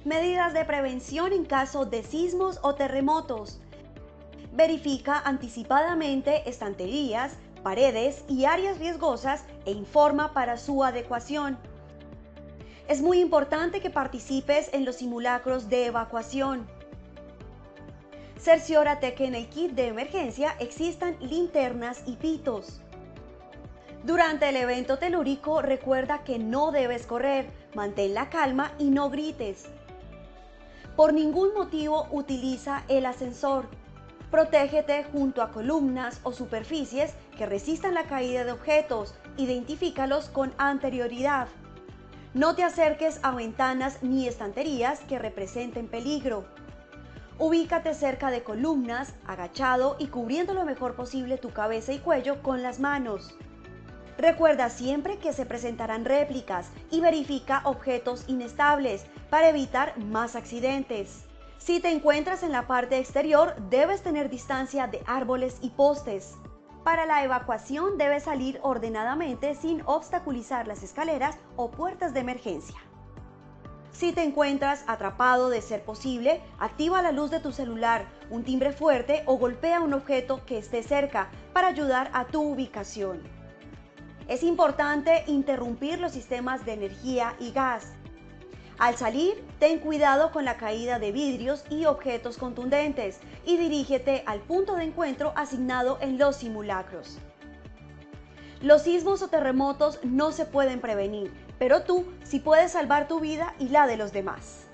Medidas de prevención en caso de sismos o terremotos. Verifica anticipadamente estanterías, paredes y áreas riesgosas e informa para su adecuación. Es muy importante que participes en los simulacros de evacuación. Cerciórate que en el kit de emergencia existan linternas y pitos. Durante el evento telúrico, recuerda que no debes correr, mantén la calma y no grites. Por ningún motivo utiliza el ascensor. Protégete junto a columnas o superficies que resistan la caída de objetos. Identifícalos con anterioridad. No te acerques a ventanas ni estanterías que representen peligro. Ubícate cerca de columnas, agachado y cubriendo lo mejor posible tu cabeza y cuello con las manos. Recuerda siempre que se presentarán réplicas y verifica objetos inestables para evitar más accidentes. Si te encuentras en la parte exterior, debes tener distancia de árboles y postes. Para la evacuación debes salir ordenadamente sin obstaculizar las escaleras o puertas de emergencia. Si te encuentras atrapado, de ser posible, activa la luz de tu celular, un timbre fuerte o golpea un objeto que esté cerca para ayudar a tu ubicación. Es importante interrumpir los sistemas de energía y gas. Al salir, ten cuidado con la caída de vidrios y objetos contundentes y dirígete al punto de encuentro asignado en los simulacros. Los sismos o terremotos no se pueden prevenir, pero tú sí puedes salvar tu vida y la de los demás.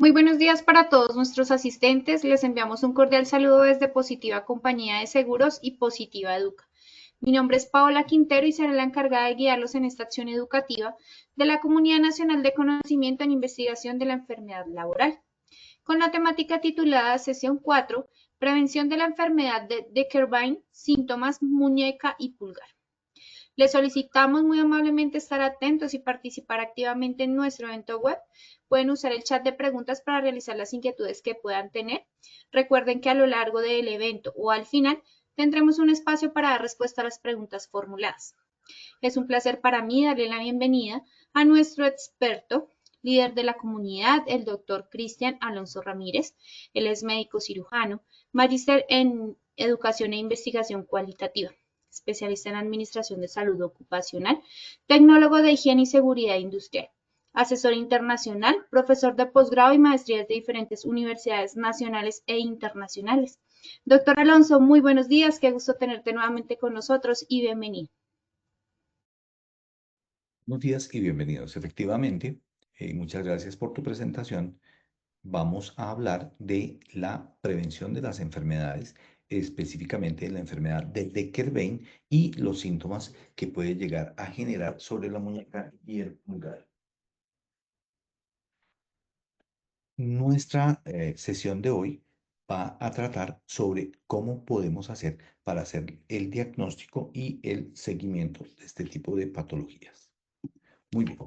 Muy buenos días para todos nuestros asistentes. Les enviamos un cordial saludo desde Positiva Compañía de Seguros y Positiva Educa. Mi nombre es Paola Quintero y seré la encargada de guiarlos en esta acción educativa de la Comunidad Nacional de Conocimiento en Investigación de la Enfermedad Laboral, con la temática titulada Sesión 4, Prevención de la enfermedad de Deckerbein, síntomas, muñeca y pulgar. Les solicitamos muy amablemente estar atentos y participar activamente en nuestro evento web. Pueden usar el chat de preguntas para realizar las inquietudes que puedan tener. Recuerden que a lo largo del evento o al final tendremos un espacio para dar respuesta a las preguntas formuladas. Es un placer para mí darle la bienvenida a nuestro experto, líder de la comunidad, el doctor Cristian Alonso Ramírez. Él es médico cirujano, magíster en educación e investigación cualitativa, especialista en administración de salud ocupacional, tecnólogo de higiene y seguridad industrial, asesor internacional, profesor de posgrado y maestrías de diferentes universidades nacionales e internacionales. Doctor Alonso, muy buenos días, qué gusto tenerte nuevamente con nosotros y bienvenido. Buenos días y bienvenidos. Efectivamente, muchas gracias por tu presentación. Vamos a hablar de la prevención de las enfermedades, específicamente de la enfermedad de Decker-Vein y los síntomas que puede llegar a generar sobre la muñeca y el pulgar. Nuestra sesión de hoy va a tratar sobre cómo podemos hacer para hacer el diagnóstico y el seguimiento de este tipo de patologías. Muy bien.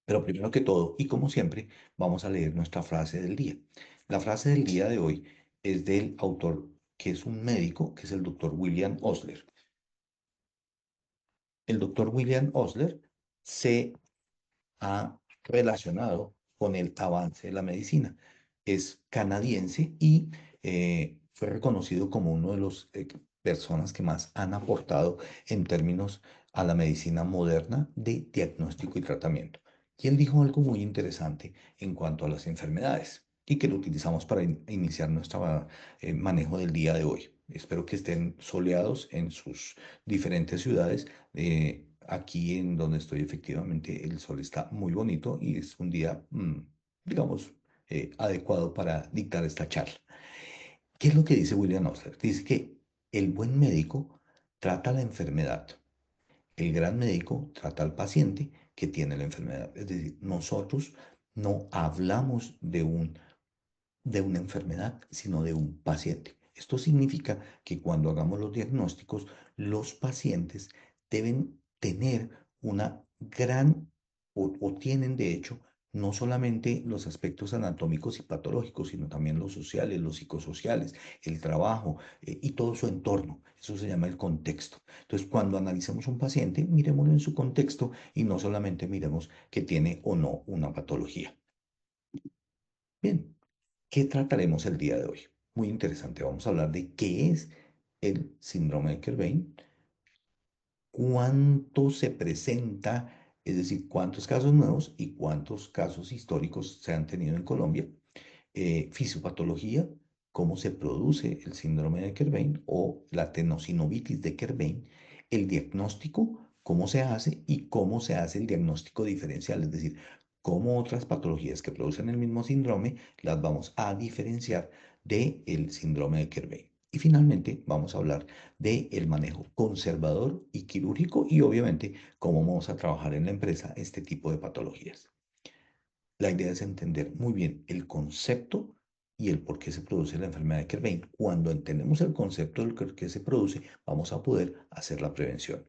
Pero primero que todo, y como siempre, vamos a leer nuestra frase del día. La frase del día de hoy es del autor que es un médico, que es el doctor William Osler. El doctor William Osler se ha relacionado con el avance de la medicina. Es canadiense y fue reconocido como uno de los personas que más han aportado en términos a la medicina moderna de diagnóstico y tratamiento. Y él dijo algo muy interesante en cuanto a las enfermedades y que lo utilizamos para iniciar nuestro manejo del día de hoy. Espero que estén soleados en sus diferentes ciudades. Aquí en donde estoy, efectivamente, el sol está muy bonito y es un día, digamos, adecuado para dictar esta charla. ¿Qué es lo que dice William Osler? Dice que el buen médico trata la enfermedad, el gran médico trata al paciente que tiene la enfermedad. Es decir, nosotros no hablamos de una enfermedad, sino de un paciente. Esto significa que cuando hagamos los diagnósticos, los pacientes deben tener una gran, o tienen de hecho, no solamente los aspectos anatómicos y patológicos, sino también los sociales, los psicosociales, el trabajo y todo su entorno. Eso se llama el contexto. Entonces, cuando analicemos un paciente, miremoslo en su contexto y no solamente miremos que tiene o no una patología. Bien, ¿qué trataremos el día de hoy? Muy interesante. Vamos a hablar de qué es el síndrome de Kerbein, cuánto se presenta, es decir, cuántos casos nuevos y cuántos casos históricos se han tenido en Colombia, fisiopatología, cómo se produce el síndrome de Kerbein o la tenosinovitis de Kerbein, el diagnóstico, cómo se hace y cómo se hace el diagnóstico diferencial, es decir, cómo otras patologías que producen el mismo síndrome las vamos a diferenciar del síndrome de Kerbein. Y finalmente vamos a hablar del manejo conservador y quirúrgico y obviamente cómo vamos a trabajar en la empresa este tipo de patologías. La idea es entender muy bien el concepto y el por qué se produce la enfermedad de Kerbein. Cuando entendemos el concepto del por qué se produce, vamos a poder hacer la prevención.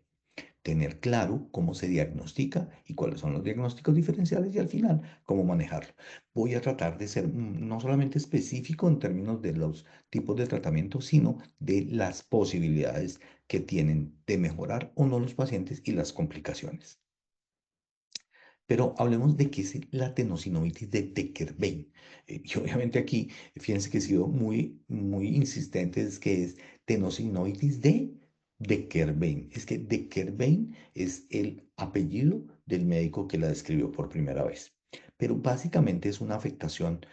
Tener claro cómo se diagnostica y cuáles son los diagnósticos diferenciales y al final cómo manejarlo. Voy a tratar de ser no solamente específico en términos de los tipos de tratamiento, sino de las posibilidades que tienen de mejorar o no los pacientes y las complicaciones. Pero hablemos de qué es la tenosinovitis de Kerbein. Y obviamente aquí, fíjense que he sido muy insistente, es que es tenosinovitis de Kerbein. Es que de Kerbein es el apellido del médico que la describió por primera vez. Pero básicamente es una afectación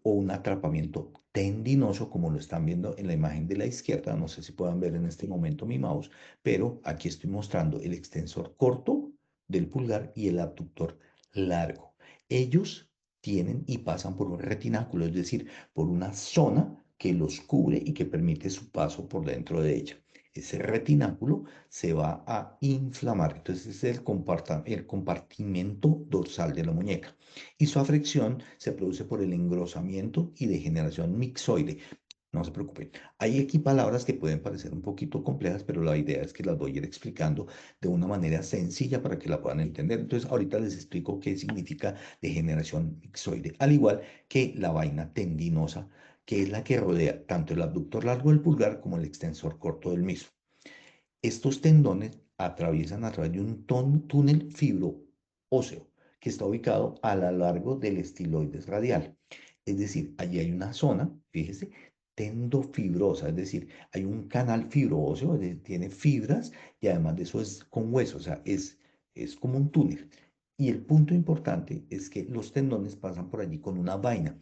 o un atrapamiento tendinoso, como lo están viendo en la imagen de la izquierda. No sé si puedan ver en este momento mi mouse, pero aquí estoy mostrando el extensor corto del pulgar y el abductor largo. Ellos tienen y pasan por un retináculo, es decir, por una zona que los cubre y que permite su paso por dentro de ella. Ese retináculo se va a inflamar, entonces es el compartimento dorsal de la muñeca y su afección se produce por el engrosamiento y degeneración mixoide. No se preocupen. Hay aquí palabras que pueden parecer un poquito complejas, pero la idea es que las voy a ir explicando de una manera sencilla para que la puedan entender. Entonces, ahorita les explico qué significa degeneración mixoide, al igual que la vaina tendinosa, que es la que rodea tanto el abductor largo del pulgar como el extensor corto del mismo. Estos tendones atraviesan a través de un túnel fibro-óseo que está ubicado a lo largo del estiloides radial. Es decir, allí hay una zona, fíjese, tendofibrosa, es decir, hay un canal fibroso, tiene fibras y además de eso es con hueso, o sea, es como un túnel. Y el punto importante es que los tendones pasan por allí con una vaina.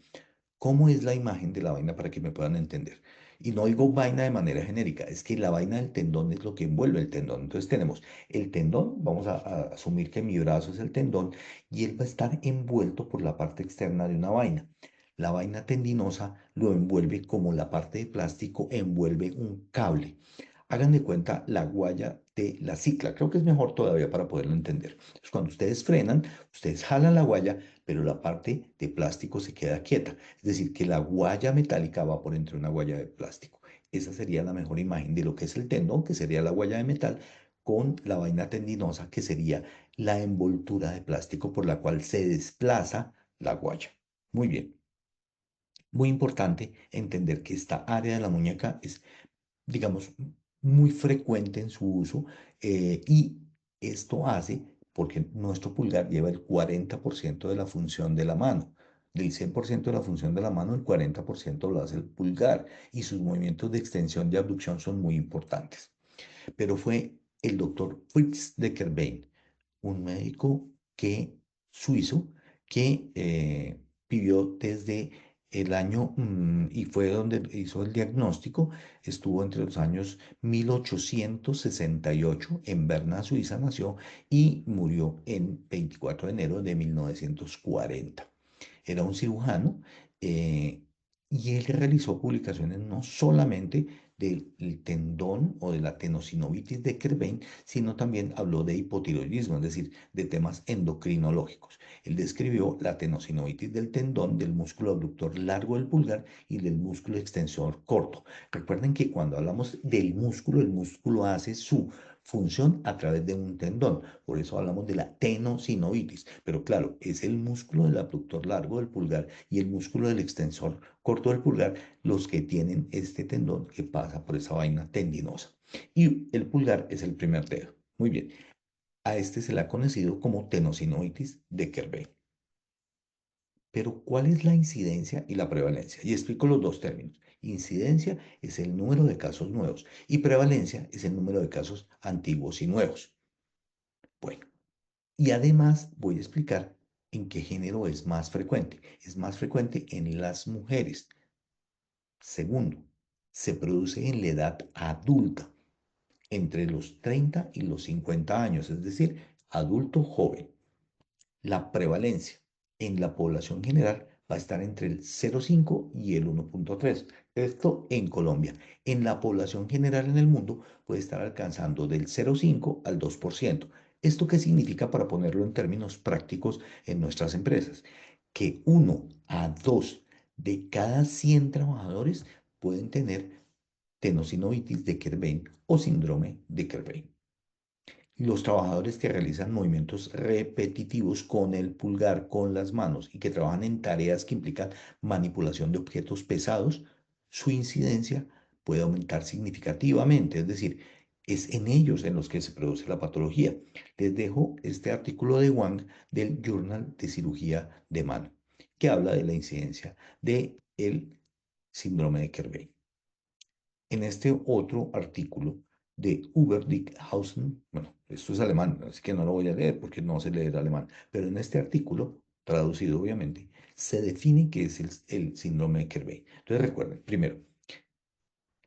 ¿Cómo es la imagen de la vaina para que me puedan entender? Y no digo vaina de manera genérica, es que la vaina del tendón es lo que envuelve el tendón. Entonces tenemos el tendón, vamos a asumir que mi brazo es el tendón y él va a estar envuelto por la parte externa de una vaina. La vaina tendinosa lo envuelve como la parte de plástico envuelve un cable. Hagan de cuenta la guaya de la cicla. Creo que es mejor todavía para poderlo entender. Entonces, cuando ustedes frenan, ustedes jalan la guaya, pero la parte de plástico se queda quieta. Es decir, que la guaya metálica va por entre una guaya de plástico. Esa sería la mejor imagen de lo que es el tendón, que sería la guaya de metal, con la vaina tendinosa, que sería la envoltura de plástico por la cual se desplaza la guaya. Muy bien. Muy importante entender que esta área de la muñeca es, digamos, muy frecuente en su uso y esto hace porque nuestro pulgar lleva el 40% de la función de la mano. Del 100% de la función de la mano, el 40% lo hace el pulgar y sus movimientos de extensión y abducción son muy importantes. Pero fue el doctor Fritz de Kerbein, un médico suizo que vivió desde el año, y fue donde hizo el diagnóstico, estuvo entre los años 1868 en Berna, Suiza, nació y murió en 24 de enero de 1940. Era un cirujano y él realizó publicaciones no solamente del tendón o de la tenosinovitis de Kerbein, sino también habló de hipotiroidismo, es decir, de temas endocrinológicos. Él describió la tenosinovitis del tendón, del músculo abductor largo del pulgar y del músculo extensor corto. Recuerden que cuando hablamos del músculo, el músculo hace su función a través de un tendón. Por eso hablamos de la tenosinovitis. Pero claro, es el músculo del abductor largo del pulgar y el músculo del extensor corto del pulgar los que tienen este tendón que pasa por esa vaina tendinosa. Y el pulgar es el primer dedo. Muy bien. A este se le ha conocido como tenosinovitis de Kerbein. Pero, ¿cuál es la incidencia y la prevalencia? Y explico los dos términos. Incidencia es el número de casos nuevos y prevalencia es el número de casos antiguos y nuevos. Bueno, y además voy a explicar en qué género es más frecuente. Es más frecuente en las mujeres. Segundo, se produce en la edad adulta, entre los 30 y los 50 años, es decir, adulto joven. La prevalencia en la población general va a estar entre el 0,5 y el 1,3. Esto en Colombia. En la población general en el mundo puede estar alcanzando del 0,5 al 2%. ¿Esto qué significa para ponerlo en términos prácticos en nuestras empresas? Que 1 a 2 de cada 100 trabajadores pueden tener tenosinovitis de Kerbein o síndrome de Kerbein. Los trabajadores que realizan movimientos repetitivos con el pulgar, con las manos y que trabajan en tareas que implican manipulación de objetos pesados, su incidencia puede aumentar significativamente, es decir, es en ellos en los que se produce la patología. Les dejo este artículo de Wang del Journal de Cirugía de Mano, que habla de la incidencia del síndrome de Kerbein. En este otro artículo de Uberdickhausen, bueno, esto es alemán, así que no lo voy a leer porque no sé leer alemán, pero en este artículo, traducido obviamente, se define qué es el síndrome de Kerbein. Entonces recuerden, primero,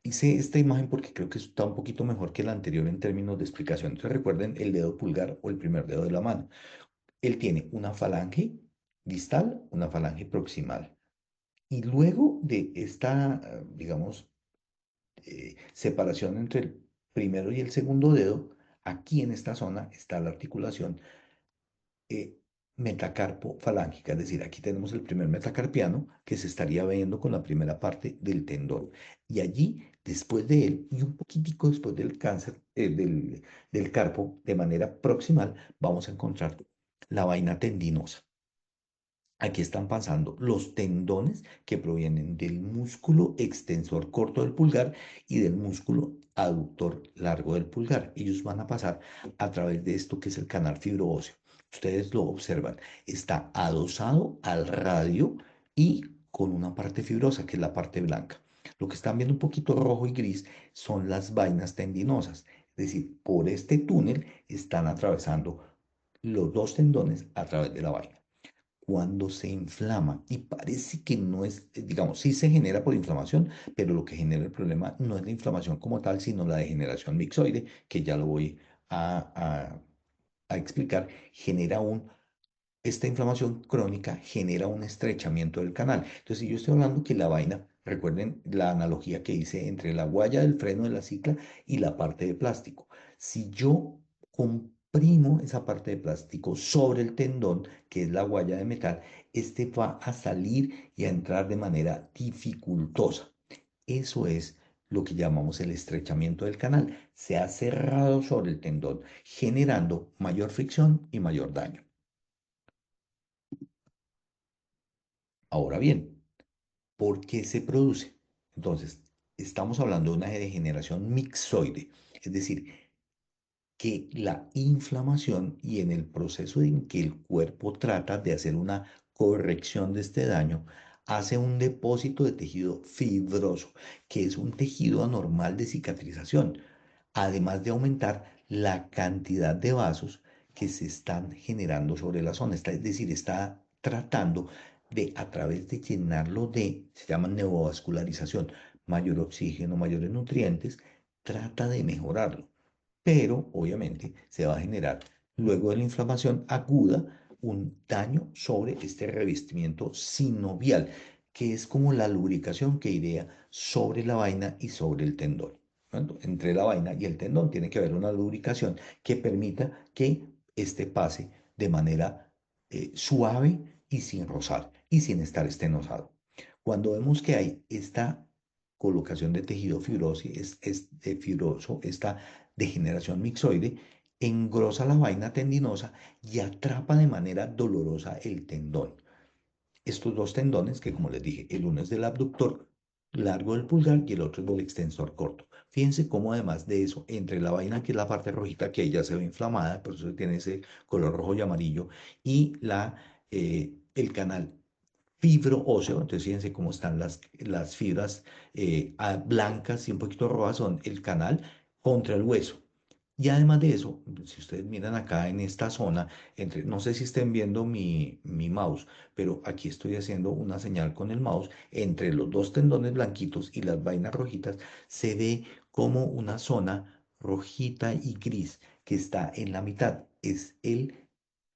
hice esta imagen porque creo que está un poquito mejor que la anterior en términos de explicación. Entonces recuerden el dedo pulgar o el primer dedo de la mano. Él tiene una falange distal, una falange proximal. Y luego de esta, digamos, separación entre el primero y el segundo dedo, aquí en esta zona está la articulación metacarpo-falángica, es decir, aquí tenemos el primer metacarpiano que se estaría viendo con la primera parte del tendón. Y allí, después de él, y un poquitico después del cáncer, del carpo, de manera proximal, vamos a encontrar la vaina tendinosa. Aquí están pasando los tendones que provienen del músculo extensor corto del pulgar y del músculo aductor largo del pulgar. Ellos van a pasar a través de esto que es el canal fibroóseo. Ustedes lo observan, está adosado al radio y con una parte fibrosa que es la parte blanca. Lo que están viendo un poquito rojo y gris son las vainas tendinosas. Es decir, por este túnel están atravesando los dos tendones a través de la vaina. Cuando se inflama y parece que no es, digamos, sí se genera por inflamación, pero lo que genera el problema no es la inflamación como tal, sino la degeneración mixoide, que ya lo voy a explicar, esta inflamación crónica genera un estrechamiento del canal. Entonces, si yo estoy hablando que la vaina, recuerden la analogía que hice entre la guaya del freno de la cicla y la parte de plástico. Si yo comprimo esa parte de plástico sobre el tendón, que es la guaya de metal, este va a salir y a entrar de manera dificultosa. Eso es lo que llamamos el estrechamiento del canal. Se ha cerrado sobre el tendón, generando mayor fricción y mayor daño. Ahora bien, ¿por qué se produce? Entonces, estamos hablando de una degeneración mixoide, es decir, que la inflamación y en el proceso en que el cuerpo trata de hacer una corrección de este daño, hace un depósito de tejido fibroso, que es un tejido anormal de cicatrización, además de aumentar la cantidad de vasos que se están generando sobre la zona, es decir, está tratando de, a través de llenarlo se llama neovascularización, mayor oxígeno, mayores nutrientes, trata de mejorarlo, pero obviamente se va a generar luego de la inflamación aguda un daño sobre este revestimiento sinovial, que es como la lubricación que iría sobre la vaina y sobre el tendón. ¿No? Entre la vaina y el tendón tiene que haber una lubricación que permita que este pase de manera suave y sin rozar y sin estar estenosado. Cuando vemos que hay esta colocación de tejido fibroso, esta degeneración mixoide, engrosa la vaina tendinosa y atrapa de manera dolorosa el tendón. Estos dos tendones, que como les dije, el uno es del abductor largo del pulgar y el otro es del extensor corto. Fíjense cómo además de eso, entre la vaina, que es la parte rojita, que ella se ve inflamada, por eso tiene ese color rojo y amarillo, y el canal fibro óseo, entonces fíjense cómo están las fibras blancas y un poquito rojas, son el canal contra el hueso. Y además de eso, si ustedes miran acá en esta zona, no sé si estén viendo mi mouse, pero aquí estoy haciendo una señal con el mouse, entre los dos tendones blanquitos y las vainas rojitas, se ve como una zona rojita y gris que está en la mitad. Es el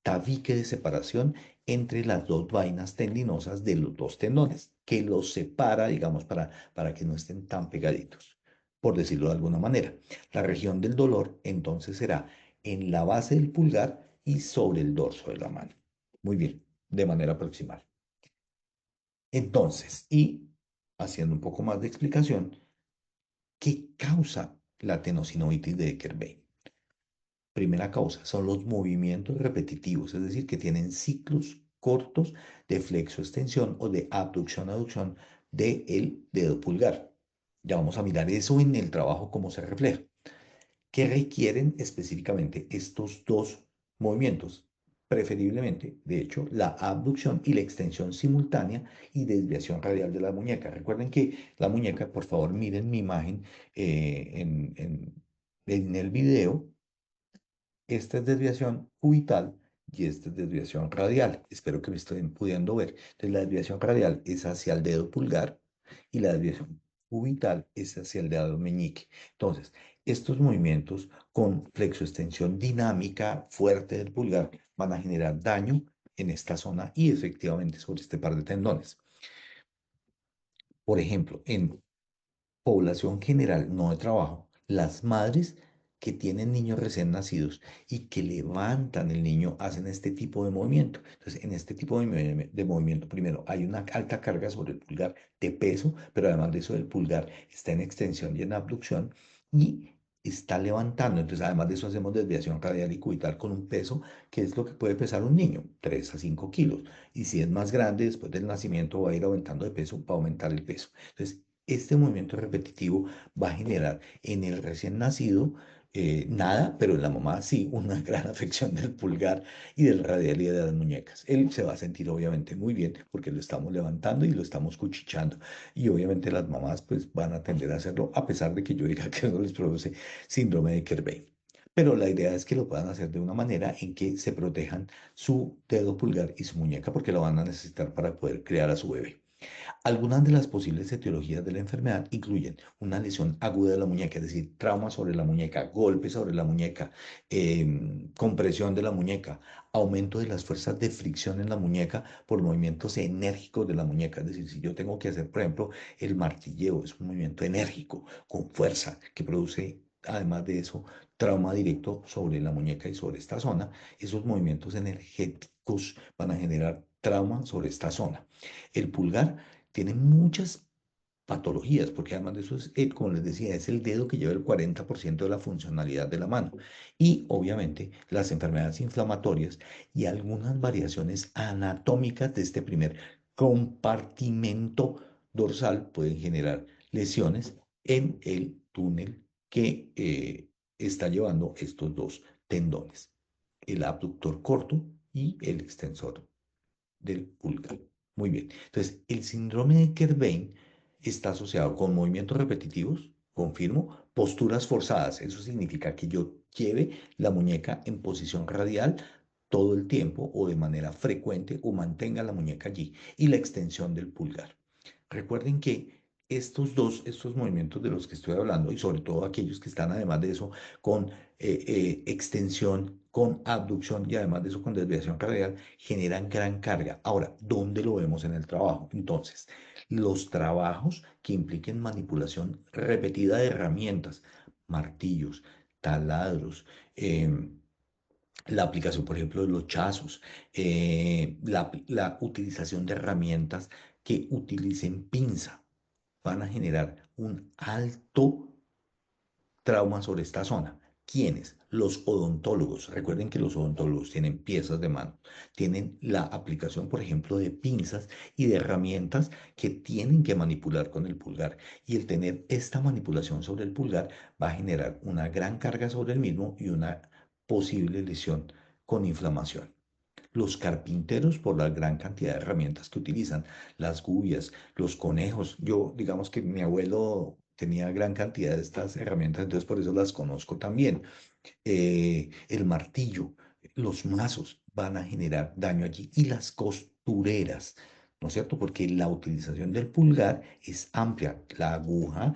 tabique de separación entre las dos vainas tendinosas de los dos tendones, que los separa, digamos, para que no estén tan pegaditos, por decirlo de alguna manera. La región del dolor entonces será en la base del pulgar y sobre el dorso de la mano. Muy bien, de manera aproximada. Entonces, y haciendo un poco más de explicación, ¿qué causa la tenosinovitis de Eckerbein? Primera causa son los movimientos repetitivos, es decir, que tienen ciclos cortos de flexo-extensión o de abducción-aducción del dedo pulgar. Ya vamos a mirar eso en el trabajo, cómo se refleja. ¿Qué requieren específicamente estos dos movimientos? Preferiblemente, de hecho, la abducción y la extensión simultánea y desviación radial de la muñeca. Recuerden que la muñeca, por favor, miren mi imagen en el video. Esta es desviación cubital y esta es desviación radial. Espero que me estén pudiendo ver. Entonces, la desviación radial es hacia el dedo pulgar y la desviación cubital es hacia el dedo meñique. Entonces, estos movimientos con flexoextensión dinámica fuerte del pulgar van a generar daño en esta zona y efectivamente sobre este par de tendones. Por ejemplo, en población general, no de trabajo, las madres que tienen niños recién nacidos y que levantan el niño hacen este tipo de movimiento. Entonces, en este tipo de movimiento, primero, hay una alta carga sobre el pulgar de peso, pero además de eso, el pulgar está en extensión y en abducción y está levantando. Entonces, además de eso, hacemos desviación radial y cubital con un peso que es lo que puede pesar un niño, 3 a 5 kilos. Y si es más grande, después del nacimiento va a ir aumentando de peso, va a aumentar el peso. Entonces, este movimiento repetitivo va a generar en el recién nacido nada, pero en la mamá sí, una gran afección del pulgar y del radial y de las muñecas. Él se va a sentir obviamente muy bien porque lo estamos levantando y lo estamos cuchicheando. Y obviamente las mamás pues van a tender a hacerlo a pesar de que yo diga que eso les produce síndrome de Kerbein. Pero la idea es que lo puedan hacer de una manera en que se protejan su dedo pulgar y su muñeca porque lo van a necesitar para poder criar a su bebé. Algunas de las posibles etiologías de la enfermedad incluyen una lesión aguda de la muñeca, es decir, trauma sobre la muñeca, golpe sobre la muñeca, compresión de la muñeca, aumento de las fuerzas de fricción en la muñeca por movimientos enérgicos de la muñeca. Es decir, si yo tengo que hacer, por ejemplo, el martilleo, es un movimiento enérgico, con fuerza, que produce, además de eso, trauma directo sobre la muñeca y sobre esta zona. Esos movimientos energéticos van a generar trauma sobre esta zona. El pulgar tiene muchas patologías, porque además de eso es, como les decía, es el dedo que lleva el 40% de la funcionalidad de la mano. Y obviamente las enfermedades inflamatorias y algunas variaciones anatómicas de este primer compartimento dorsal pueden generar lesiones en el túnel que está llevando estos dos tendones, el abductor corto y el extensor del pulgar. Muy bien. Entonces, el síndrome de Kerbein está asociado con movimientos repetitivos, confirmo, posturas forzadas. Eso significa que yo lleve la muñeca en posición radial todo el tiempo o de manera frecuente o mantenga la muñeca allí y la extensión del pulgar. Recuerden que estos movimientos de los que estoy hablando, y sobre todo aquellos que están además de eso con extensión, con abducción y además de eso con desviación radial, generan gran carga. Ahora, ¿dónde lo vemos en el trabajo? Entonces, los trabajos que impliquen manipulación repetida de herramientas, martillos, taladros, la aplicación, por ejemplo, de los chazos, la utilización de herramientas que utilicen pinza, van a generar un alto trauma sobre esta zona. ¿Quiénes? Los odontólogos. Recuerden que los odontólogos tienen piezas de mano, tienen la aplicación, por ejemplo, de pinzas y de herramientas que tienen que manipular con el pulgar. Y el tener esta manipulación sobre el pulgar va a generar una gran carga sobre el mismo y una posible lesión con inflamación. Los carpinteros por la gran cantidad de herramientas que utilizan, las gubias, los conejos. Yo, digamos que mi abuelo tenía gran cantidad de estas herramientas, entonces por eso las conozco también. El martillo, los mazos van a generar daño allí y las costureras. ¿No es cierto? Porque la utilización del pulgar es amplia. La aguja,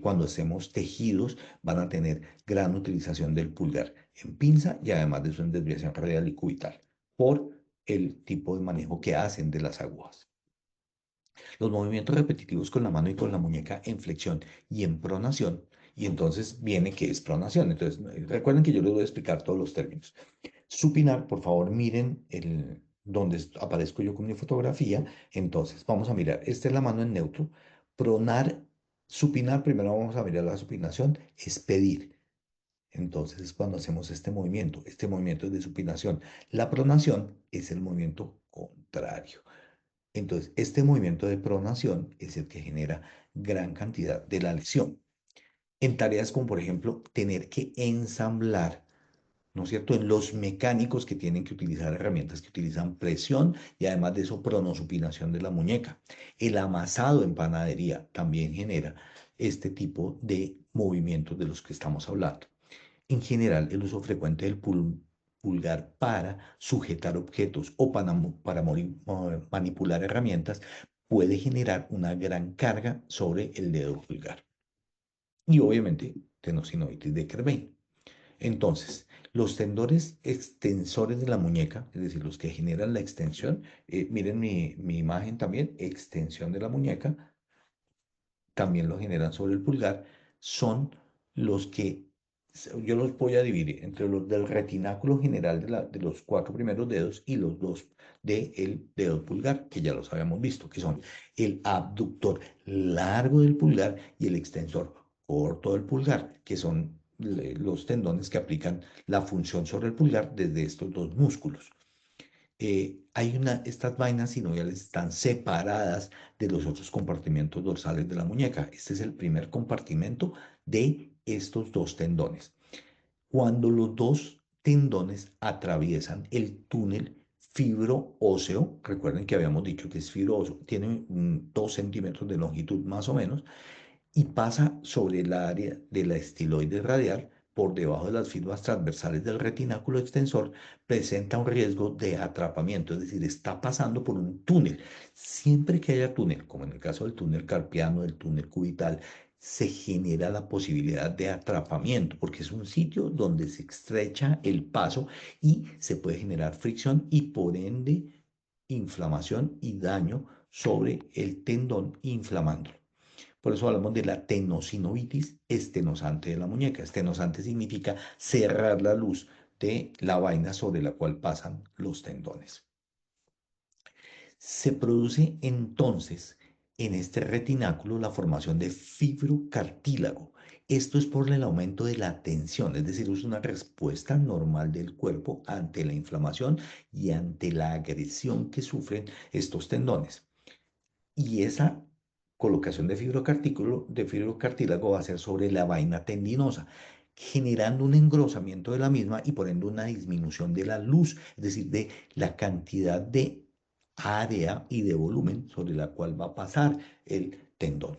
cuando hacemos tejidos, van a tener gran utilización del pulgar en pinza y además de eso en desviación radial y cubital por el tipo de manejo que hacen de las agujas. Los movimientos repetitivos con la mano y con la muñeca en flexión y en pronación, y entonces viene que es pronación. Entonces, recuerden que yo les voy a explicar todos los términos. Supinar, por favor, miren donde aparezco yo con mi fotografía. Entonces, vamos a mirar, esta es la mano en neutro. Pronar, supinar, primero vamos a mirar la supinación, es pedir. Entonces es cuando hacemos este movimiento es de supinación. La pronación es el movimiento contrario. Entonces, este movimiento de pronación es el que genera gran cantidad de la lesión. En tareas como, por ejemplo, tener que ensamblar, ¿no es cierto? En los mecánicos que tienen que utilizar herramientas que utilizan presión y además de eso pronosupinación de la muñeca. El amasado en panadería también genera este tipo de movimientos de los que estamos hablando. En general, el uso frecuente del pulgar para sujetar objetos o para manipular herramientas puede generar una gran carga sobre el dedo pulgar. Y obviamente, tenosinovitis de Kerbein. Entonces, los tendones extensores de la muñeca, es decir, los que generan la extensión, miren mi imagen también, extensión de la muñeca, también lo generan sobre el pulgar, son los que yo los voy a dividir entre los del retináculo general de los cuatro primeros dedos y los dos del dedo pulgar, que ya los habíamos visto, que son el abductor largo del pulgar y el extensor corto del pulgar, que son los tendones que aplican la función sobre el pulgar desde estos dos músculos. Estas vainas sinoviales están separadas de los otros compartimentos dorsales de la muñeca. Este es el primer compartimento de estos dos tendones. Cuando los dos tendones atraviesan el túnel fibro óseo, recuerden que habíamos dicho que es fibro óseo, tiene 2 centímetros de longitud más o menos, y pasa sobre el área de la estiloide radial por debajo de las fibras transversales del retináculo extensor, presenta un riesgo de atrapamiento, es decir, está pasando por un túnel. Siempre que haya túnel, como en el caso del túnel carpiano, del túnel cubital, se genera la posibilidad de atrapamiento, porque es un sitio donde se estrecha el paso y se puede generar fricción y por ende inflamación y daño sobre el tendón inflamándolo. Por eso hablamos de la tenosinovitis estenosante de la muñeca. Estenosante significa cerrar la luz de la vaina sobre la cual pasan los tendones. Se produce entonces en este retináculo la formación de fibrocartílago. Esto es por el aumento de la tensión, es decir, es una respuesta normal del cuerpo ante la inflamación y ante la agresión que sufren estos tendones. Y esa colocación de fibrocartílago va a ser sobre la vaina tendinosa, generando un engrosamiento de la misma y por ende una disminución de la luz, es decir, de la cantidad de área y de volumen sobre la cual va a pasar el tendón.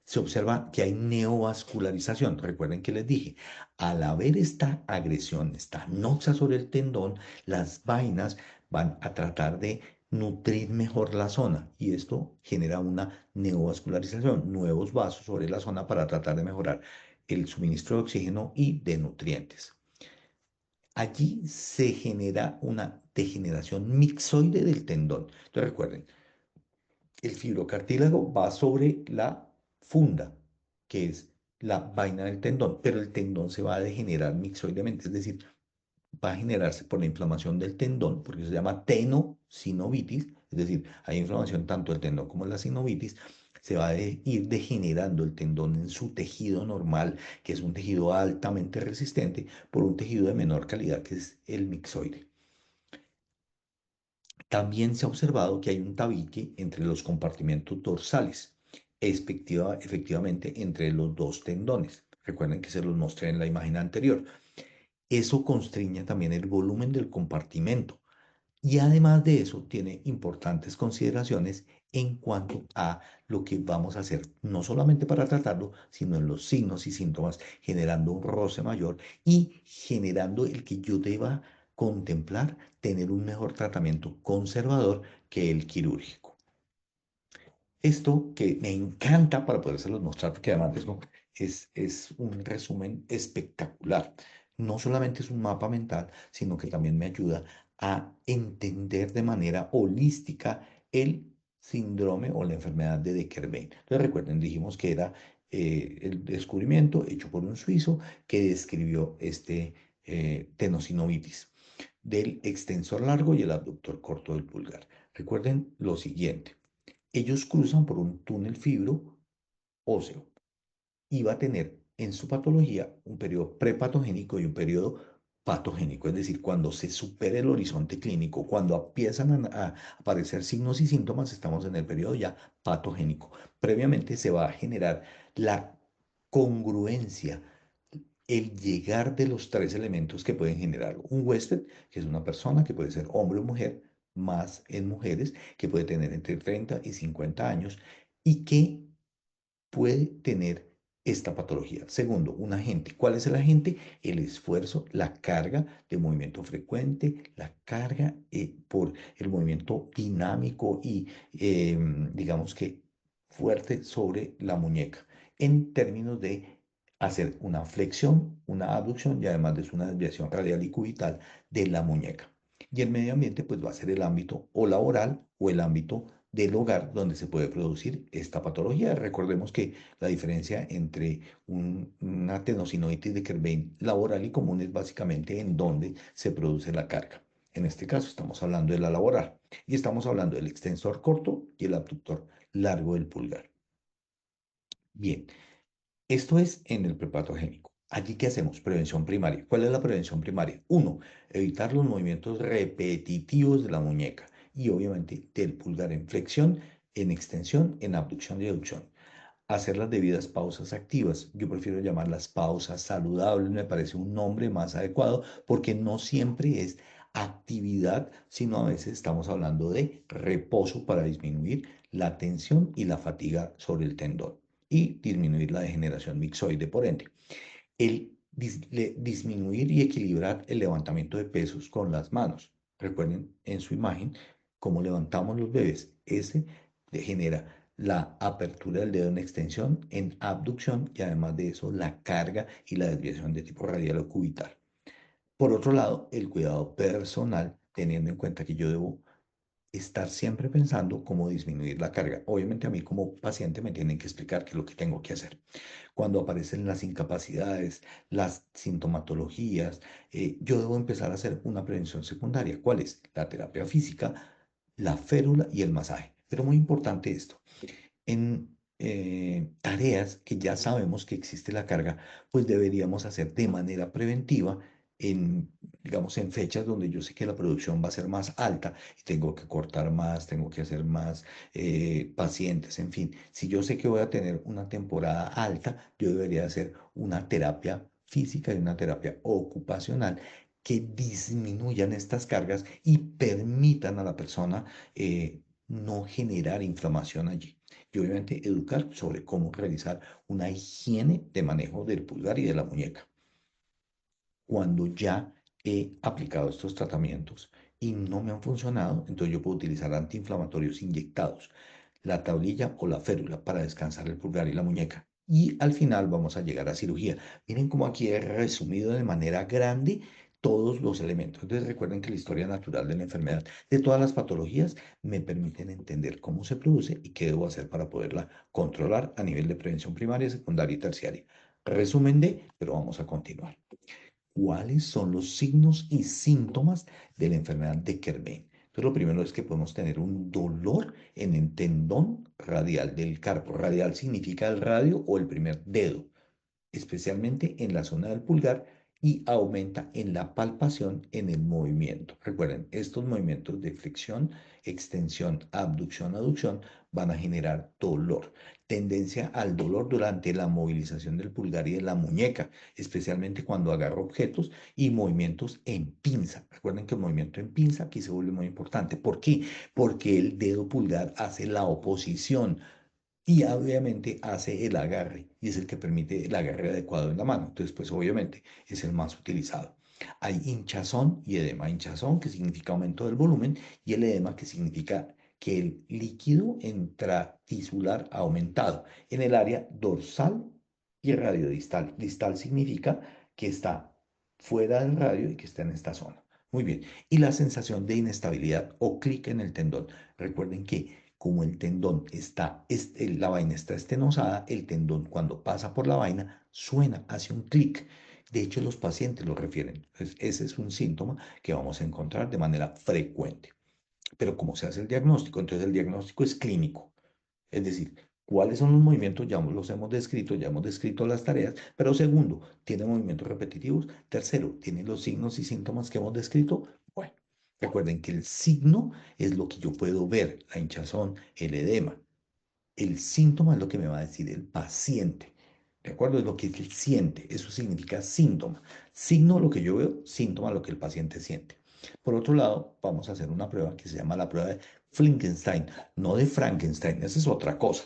Se observa que hay neovascularización. Recuerden que les dije, al haber esta agresión, esta noxa sobre el tendón, las vainas van a tratar de nutrir mejor la zona y esto genera una neovascularización, nuevos vasos sobre la zona para tratar de mejorar el suministro de oxígeno y de nutrientes. Allí se genera una degeneración mixoide del tendón. Entonces recuerden, el fibrocartílago va sobre la funda, que es la vaina del tendón, pero el tendón se va a degenerar mixoidemente, es decir, va a generarse por la inflamación del tendón, porque se llama tenosinovitis, es decir, hay inflamación tanto del tendón como de la sinovitis, se va a ir degenerando el tendón en su tejido normal, que es un tejido altamente resistente, por un tejido de menor calidad, que es el mixoide. También se ha observado que hay un tabique entre los compartimentos dorsales, efectivamente entre los dos tendones. Recuerden que se los mostré en la imagen anterior. Eso constriñe también el volumen del compartimento. Y además de eso, tiene importantes consideraciones en cuanto a lo que vamos a hacer, no solamente para tratarlo, sino en los signos y síntomas, generando un roce mayor y generando el que yo deba contemplar tener un mejor tratamiento conservador que el quirúrgico. Esto que me encanta para podérselos mostrar, porque además es un resumen espectacular. No solamente es un mapa mental, sino que también me ayuda a entender de manera holística el síndrome o la enfermedad de Decker-Vein. Entonces recuerden, dijimos que era el descubrimiento hecho por un suizo que describió este tenosinovitis del extensor largo y el abductor corto del pulgar. Recuerden lo siguiente. Ellos cruzan por un túnel fibro óseo y va a tener en su patología un periodo prepatogénico y un periodo patogénico, es decir, cuando se supera el horizonte clínico, cuando empiezan a aparecer signos y síntomas, estamos en el periodo ya patogénico. Previamente se va a generar la congruencia, el llegar de los tres elementos que pueden generar un huésped, que es una persona que puede ser hombre o mujer, más en mujeres, que puede tener entre 30 y 50 años y que puede tener esta patología. Segundo, un agente. ¿Cuál es el agente? El esfuerzo, la carga de movimiento frecuente, la carga por el movimiento dinámico y digamos que fuerte sobre la muñeca en términos de hacer una flexión, una abducción y además de una desviación radial y cubital de la muñeca. Y el medio ambiente pues va a ser el ámbito o laboral o el ámbito del hogar donde se puede producir esta patología. Recordemos que la diferencia entre una tenosinovitis de Kerbein laboral y común es básicamente en donde se produce la carga. En este caso estamos hablando de la laboral y estamos hablando del extensor corto y el abductor largo del pulgar. Bien, esto es en el prepatogénico. Allí, ¿qué hacemos? Prevención primaria. ¿Cuál es la prevención primaria? Uno, evitar los movimientos repetitivos de la muñeca y obviamente del pulgar en flexión, en extensión, en abducción y aducción. Hacer las debidas pausas activas. Yo prefiero llamarlas pausas saludables, me parece un nombre más adecuado porque no siempre es actividad, sino a veces estamos hablando de reposo para disminuir la tensión y la fatiga sobre el tendón y disminuir la degeneración mixoide por ende. El disminuir y equilibrar el levantamiento de pesos con las manos. Recuerden en su imagen cómo levantamos los bebés. Ese genera la apertura del dedo en extensión, en abducción y además de eso la carga y la desviación de tipo radial o cubital. Por otro lado, el cuidado personal, teniendo en cuenta que yo debo estar siempre pensando cómo disminuir la carga. Obviamente a mí como paciente me tienen que explicar qué es lo que tengo que hacer. Cuando aparecen las incapacidades, las sintomatologías, yo debo empezar a hacer una prevención secundaria. ¿Cuál es? La terapia física, la férula y el masaje. Pero muy importante esto en tareas que ya sabemos que existe la carga, pues deberíamos hacer de manera preventiva en, digamos, en fechas donde yo sé que la producción va a ser más alta y tengo que cortar más, tengo que hacer más pacientes, en fin. Si yo sé que voy a tener una temporada alta, yo debería hacer una terapia física y una terapia ocupacional que disminuyan estas cargas y permitan a la persona no generar inflamación allí y obviamente educar sobre cómo realizar una higiene de manejo del pulgar y de la muñeca. Cuando ya he aplicado estos tratamientos y no me han funcionado, entonces yo puedo utilizar antiinflamatorios inyectados, la tablilla o la férula para descansar el pulgar y la muñeca. Y al final vamos a llegar a cirugía. Miren cómo aquí he resumido de manera grande todos los elementos. Entonces recuerden que la historia natural de la enfermedad, de todas las patologías, me permiten entender cómo se produce y qué debo hacer para poderla controlar a nivel de prevención primaria, secundaria y terciaria. Resumen de, pero vamos a continuar. ¿Cuáles son los signos y síntomas de la enfermedad de Kerbein? Entonces, lo primero es que podemos tener un dolor en el tendón radial del carpo. Radial significa el radio o el primer dedo, especialmente en la zona del pulgar, y aumenta en la palpación en el movimiento. Recuerden, estos movimientos de flexión, extensión, abducción, aducción van a generar dolor. Tendencia al dolor durante la movilización del pulgar y de la muñeca, especialmente cuando agarro objetos, y movimientos en pinza. Recuerden que el movimiento en pinza aquí se vuelve muy importante. ¿Por qué? Porque el dedo pulgar hace la oposición y obviamente hace el agarre y es el que permite el agarre adecuado en la mano. Entonces, pues obviamente es el más utilizado. Hay hinchazón y edema. Hinchazón, que significa aumento del volumen, y el edema, que significa que el líquido intratisular ha aumentado en el área dorsal y radiodistal. Distal significa que está fuera del radio y que está en esta zona. Muy bien. Y la sensación de inestabilidad o clic en el tendón. Recuerden que como el tendón está, la vaina está estenosada, el tendón cuando pasa por la vaina suena, hace un clic. De hecho, los pacientes lo refieren. Entonces, ese es un síntoma que vamos a encontrar de manera frecuente. Pero ¿cómo se hace el diagnóstico? Entonces, el diagnóstico es clínico. Es decir, ¿cuáles son los movimientos? Ya los hemos descrito, ya hemos descrito las tareas. Pero segundo, ¿tiene movimientos repetitivos? Tercero, ¿tiene los signos y síntomas que hemos descrito? Bueno, recuerden que el signo es lo que yo puedo ver, la hinchazón, el edema. El síntoma es lo que me va a decir el paciente. ¿De acuerdo? Es lo que él siente. Eso significa síntoma. Signo lo que yo veo, síntoma lo que el paciente siente. Por otro lado, vamos a hacer una prueba que se llama la prueba de Frankenstein, no de Frankenstein. Esa es otra cosa.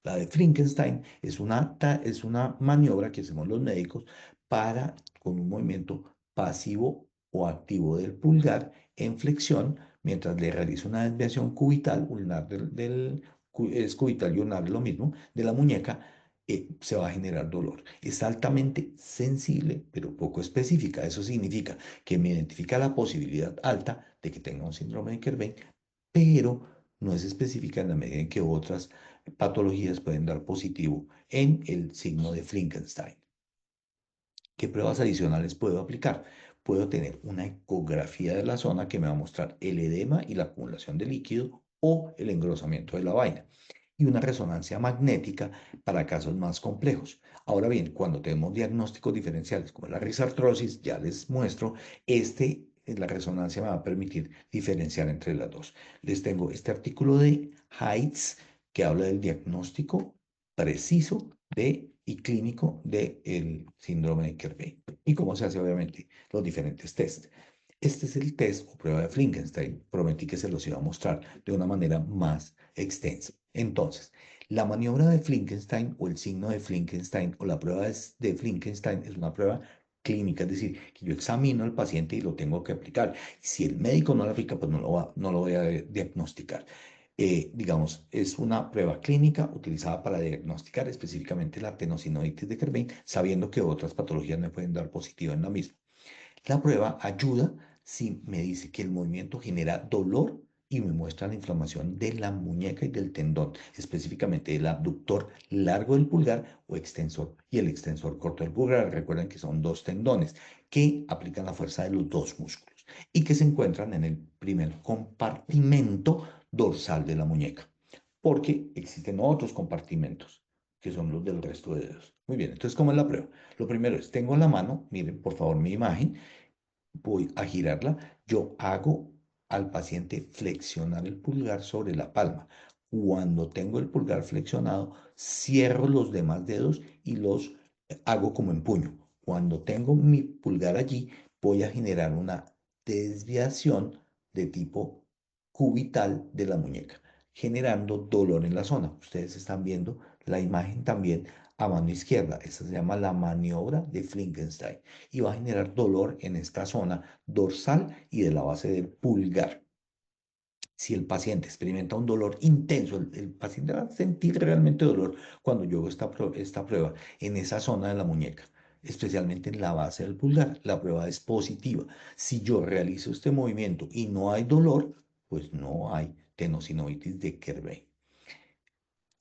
La de Frankenstein es una maniobra que hacemos los médicos para, con un movimiento pasivo o activo del pulgar en flexión, mientras le realizo una desviación cubital ulnar es cubital y ulnar lo mismo, de la muñeca, se va a generar dolor. Es altamente sensible, pero poco específica. Eso significa que me identifica la posibilidad alta de que tenga un síndrome de Kerbein, pero no es específica en la medida en que otras patologías pueden dar positivo en el signo de Frankenstein. ¿Qué pruebas adicionales puedo aplicar? Puedo tener una ecografía de la zona que me va a mostrar el edema y la acumulación de líquido o el engrosamiento de la vaina, y una resonancia magnética para casos más complejos. Ahora bien, cuando tenemos diagnósticos diferenciales como la risartrosis, ya les muestro, la resonancia me va a permitir diferenciar entre las dos. Les tengo este artículo de Heights que habla del diagnóstico preciso y clínico del síndrome de Kerbein y cómo se hace obviamente los diferentes tests. Este es el test o prueba de Frankenstein. Prometí que se los iba a mostrar de una manera más extensa. Entonces, la maniobra de Frankenstein o el signo de Frankenstein o la prueba de Frankenstein es una prueba clínica, es decir, que yo examino al paciente y lo tengo que aplicar. Si el médico no lo aplica, pues no lo voy a diagnosticar. Digamos, es una prueba clínica utilizada para diagnosticar específicamente la atenosinovitis de Kerbein, sabiendo que otras patologías me pueden dar positiva en la misma. La prueba ayuda si me dice que el movimiento genera dolor y me muestra la inflamación de la muñeca y del tendón, específicamente del abductor largo del pulgar o extensor y el extensor corto del pulgar. Recuerden que son dos tendones que aplican la fuerza de los dos músculos y que se encuentran en el primer compartimento dorsal de la muñeca, porque existen otros compartimentos que son los del resto de dedos. Muy bien, entonces, ¿cómo es la prueba? Lo primero es, tengo en la mano, miren por favor mi imagen, voy a girarla, yo hago al paciente flexionar el pulgar sobre la palma. Cuando tengo el pulgar flexionado, cierro los demás dedos y los hago como en puño. Cuando tengo mi pulgar allí, voy a generar una desviación de tipo cubital de la muñeca, generando dolor en la zona. Ustedes están viendo la imagen también a mano izquierda. Esta se llama la maniobra de Frankenstein y va a generar dolor en esta zona dorsal y de la base del pulgar. Si el paciente experimenta un dolor intenso, el paciente va a sentir realmente dolor cuando yo hago esta prueba en esa zona de la muñeca, especialmente en la base del pulgar. La prueba es positiva. Si yo realizo este movimiento y no hay dolor, pues no hay tenosinovitis de Kerbein.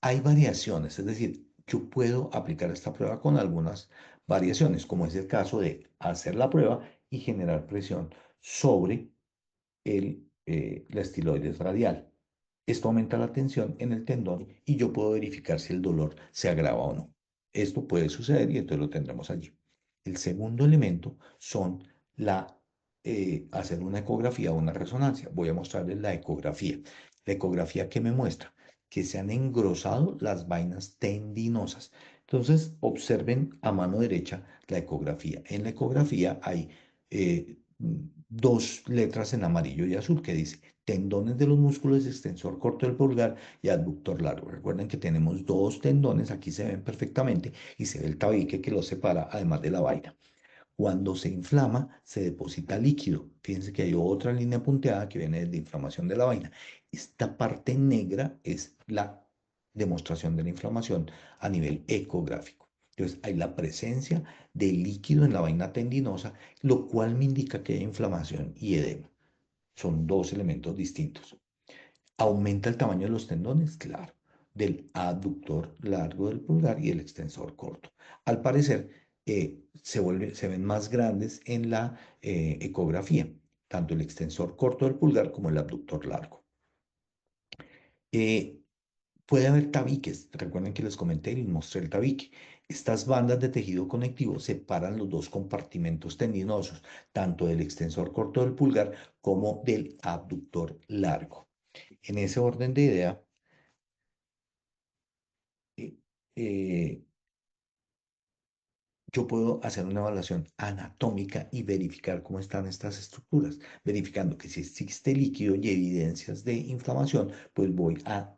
Hay variaciones, es decir, yo puedo aplicar esta prueba con algunas variaciones, como es el caso de hacer la prueba y generar presión sobre el la estiloides radial. Esto aumenta la tensión en el tendón y yo puedo verificar si el dolor se agrava o no. Esto puede suceder y entonces lo tendremos allí. El segundo elemento son hacer una ecografía o una resonancia. Voy a mostrarles la ecografía. La ecografía que me muestra que se han engrosado las vainas tendinosas. Entonces, observen a mano derecha la ecografía. En la ecografía hay dos letras en amarillo y azul que dice tendones de los músculos extensor corto del pulgar y abductor largo. Recuerden que tenemos dos tendones, aquí se ven perfectamente y se ve el tabique que los separa, además de la vaina. Cuando se inflama, se deposita líquido. Fíjense que hay otra línea punteada que viene de inflamación de la vaina. Esta parte negra es la demostración de la inflamación a nivel ecográfico. Entonces, hay la presencia de líquido en la vaina tendinosa, lo cual me indica que hay inflamación y edema. Son dos elementos distintos. ¿Aumenta el tamaño de los tendones? Claro, del abductor largo del pulgar y el extensor corto. Al parecer, se ven más grandes en la ecografía, tanto el extensor corto del pulgar como el abductor largo. Eh, Puede haber tabiques. Recuerden que les comenté y les mostré el tabique. Estas bandas de tejido conectivo separan los dos compartimentos tendinosos, tanto del extensor corto del pulgar como del abductor largo. En ese orden de idea, eh, eh, yo puedo hacer una evaluación anatómica y verificar cómo están estas estructuras, verificando que si existe líquido y evidencias de inflamación, pues voy a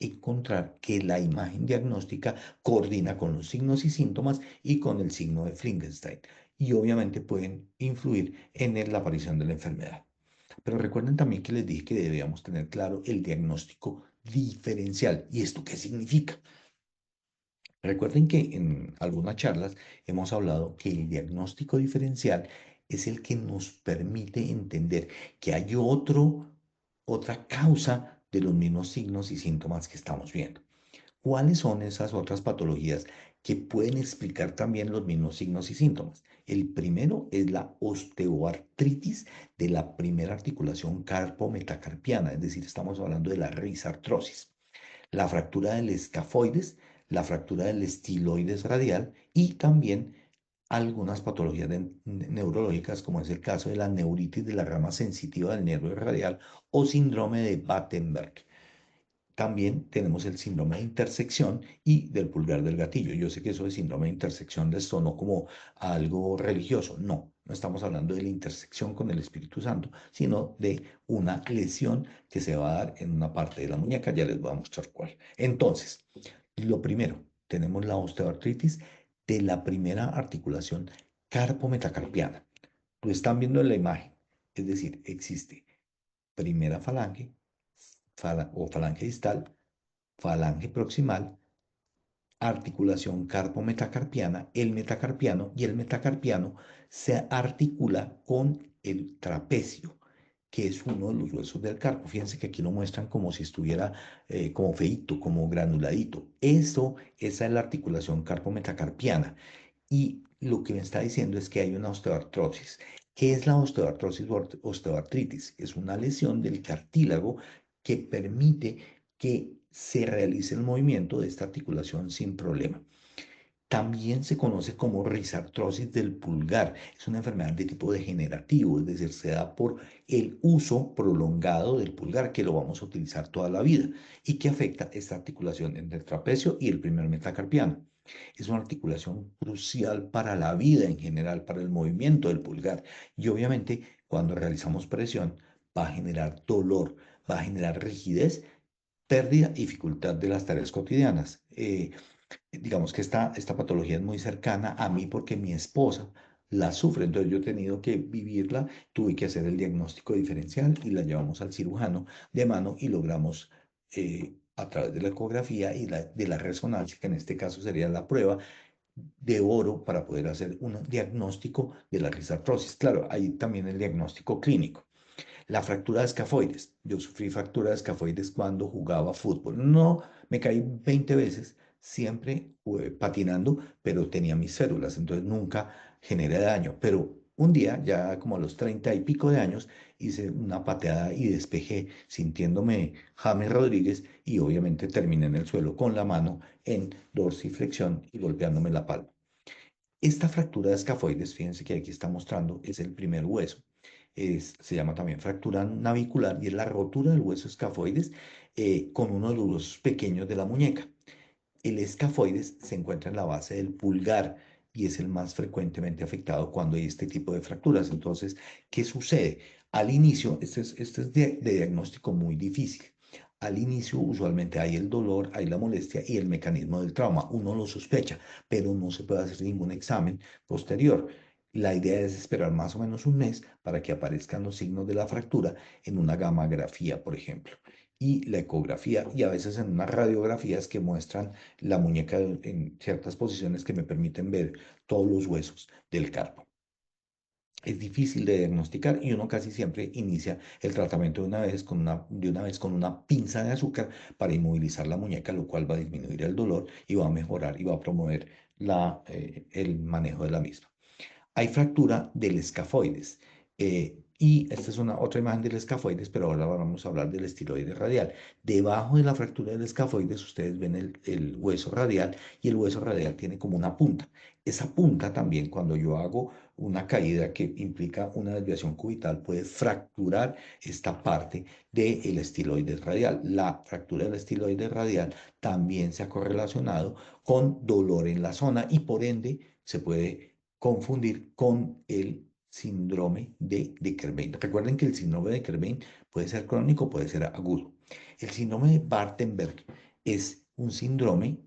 encontrar que la imagen diagnóstica coordina con los signos y síntomas y con el signo de Flinkenstein. Y obviamente pueden influir en la aparición de la enfermedad. Pero recuerden también que les dije que debíamos tener claro el diagnóstico diferencial. ¿Y esto qué significa? Recuerden que en algunas charlas hemos hablado que el diagnóstico diferencial es el que nos permite entender que hay otra causa de los mismos signos y síntomas que estamos viendo. ¿Cuáles son esas otras patologías que pueden explicar también los mismos signos y síntomas? El primero es la osteoartritis de la primera articulación carpo-metacarpiana, es decir, estamos hablando de la risartrosis, la fractura del escafoides, la fractura del estiloides radial y también algunas patologías neurológicas, como es el caso de la neuritis de la rama sensitiva del nervio radial o síndrome de Battenberg. También tenemos el síndrome de intersección y del pulgar del gatillo. Yo sé que eso de síndrome de intersección les sonó como algo religioso. No, no estamos hablando de la intersección con el Espíritu Santo, sino de una lesión que se va a dar en una parte de la muñeca. Ya les voy a mostrar cuál. Entonces, lo primero, tenemos la osteoartritis de la primera articulación carpometacarpiana. Lo están viendo en la imagen. Es decir, existe primera falange o falange distal, falange proximal, articulación carpo-metacarpiana, el metacarpiano y el metacarpiano se articula con el trapecio, que es uno de los huesos del carpo. Fíjense que aquí lo muestran como si estuviera como feíto, como granuladito. Esa es la articulación carpo-metacarpiana. Y lo que me está diciendo es que hay una osteoartrosis. ¿Qué es la osteoartrosis o osteoartritis? Es una lesión del cartílago que permite que se realice el movimiento de esta articulación sin problema. También se conoce como risartrosis del pulgar. Es una enfermedad de tipo degenerativo, es decir, se da por el uso prolongado del pulgar, que lo vamos a utilizar toda la vida y que afecta esta articulación entre el trapecio y el primer metacarpiano. Es una articulación crucial para la vida en general, para el movimiento del pulgar. Y obviamente, cuando realizamos presión, va a generar dolor, va a generar rigidez, pérdida y dificultad de las tareas cotidianas. Digamos que esta patología es muy cercana a mí porque mi esposa la sufre, entonces yo he tenido que vivirla, tuve que hacer el diagnóstico diferencial y la llevamos al cirujano de mano y logramos a través de la ecografía y de la resonancia, que en este caso sería la prueba de oro para poder hacer un diagnóstico de la risartrosis. Claro, hay también el diagnóstico clínico. La fractura de escafoides. Yo sufrí fractura de escafoides cuando jugaba fútbol. No, me caí 20 veces, siempre patinando, pero tenía mis células, entonces nunca generé daño. Pero Un día, ya como a los 30 y pico de años, hice una pateada y despejé, sintiéndome James Rodríguez, y obviamente terminé en el suelo con la mano en dorsiflexión y golpeándome la palma. Esta fractura de escafoides, fíjense que aquí está mostrando, es el primer hueso. Se llama también fractura navicular y es la rotura del hueso escafoides con uno de los huesos pequeños de la muñeca. El escafoides se encuentra en la base del pulgar y es el más frecuentemente afectado cuando hay este tipo de fracturas. Entonces, ¿qué sucede? Al inicio, este es de diagnóstico muy difícil. Al inicio, usualmente hay el dolor, hay la molestia y el mecanismo del trauma. Uno lo sospecha, pero no se puede hacer ningún examen posterior. La idea es esperar más o menos un mes para que aparezcan los signos de la fractura en una gamografía, por ejemplo, y la ecografía, y a veces en unas radiografías que muestran la muñeca en ciertas posiciones que me permiten ver todos los huesos del carpo. Es difícil de diagnosticar y uno casi siempre inicia el tratamiento de una vez con una pinza de azúcar para inmovilizar la muñeca, lo cual va a disminuir el dolor y va a mejorar y va a promover el manejo de la misma. Hay fractura del escafoides. Y esta es una otra imagen del escafoides, pero ahora vamos a hablar del estiloide radial. Debajo de la fractura del escafoides, ustedes ven el hueso radial y el hueso radial tiene como una punta. Esa punta también, cuando yo hago una caída que implica una desviación cubital, puede fracturar esta parte del estiloide radial. La fractura del estiloide radial también se ha correlacionado con dolor en la zona y por ende se puede confundir con el síndrome de Kerbein. Recuerden que el síndrome de Kerbein puede ser crónico, puede ser agudo. El síndrome de Bartenberg es un síndrome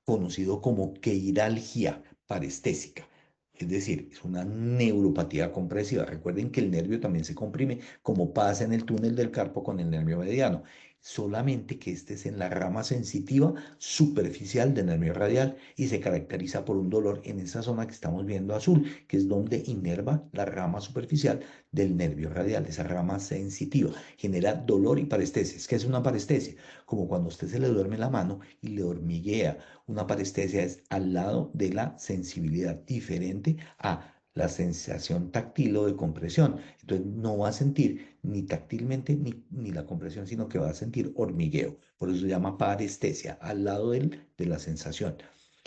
conocido como queiralgia parestésica. Es decir, es una neuropatía compresiva. Recuerden que el nervio también se comprime, como pasa en el túnel del carpo con el nervio mediano. Solamente que este es en la rama sensitiva superficial del nervio radial y se caracteriza por un dolor en esa zona que estamos viendo azul, que es donde inerva la rama superficial del nervio radial, esa rama sensitiva. Genera dolor y parestesia. ¿Qué es una parestesia? Como cuando a usted se le duerme la mano y le hormiguea. Una parestesia es al lado de la sensibilidad, diferente a la sensación táctil o de compresión. Entonces no va a sentir ni táctilmente ni la compresión, sino que va a sentir hormigueo. Por eso se llama parestesia, al lado de la sensación.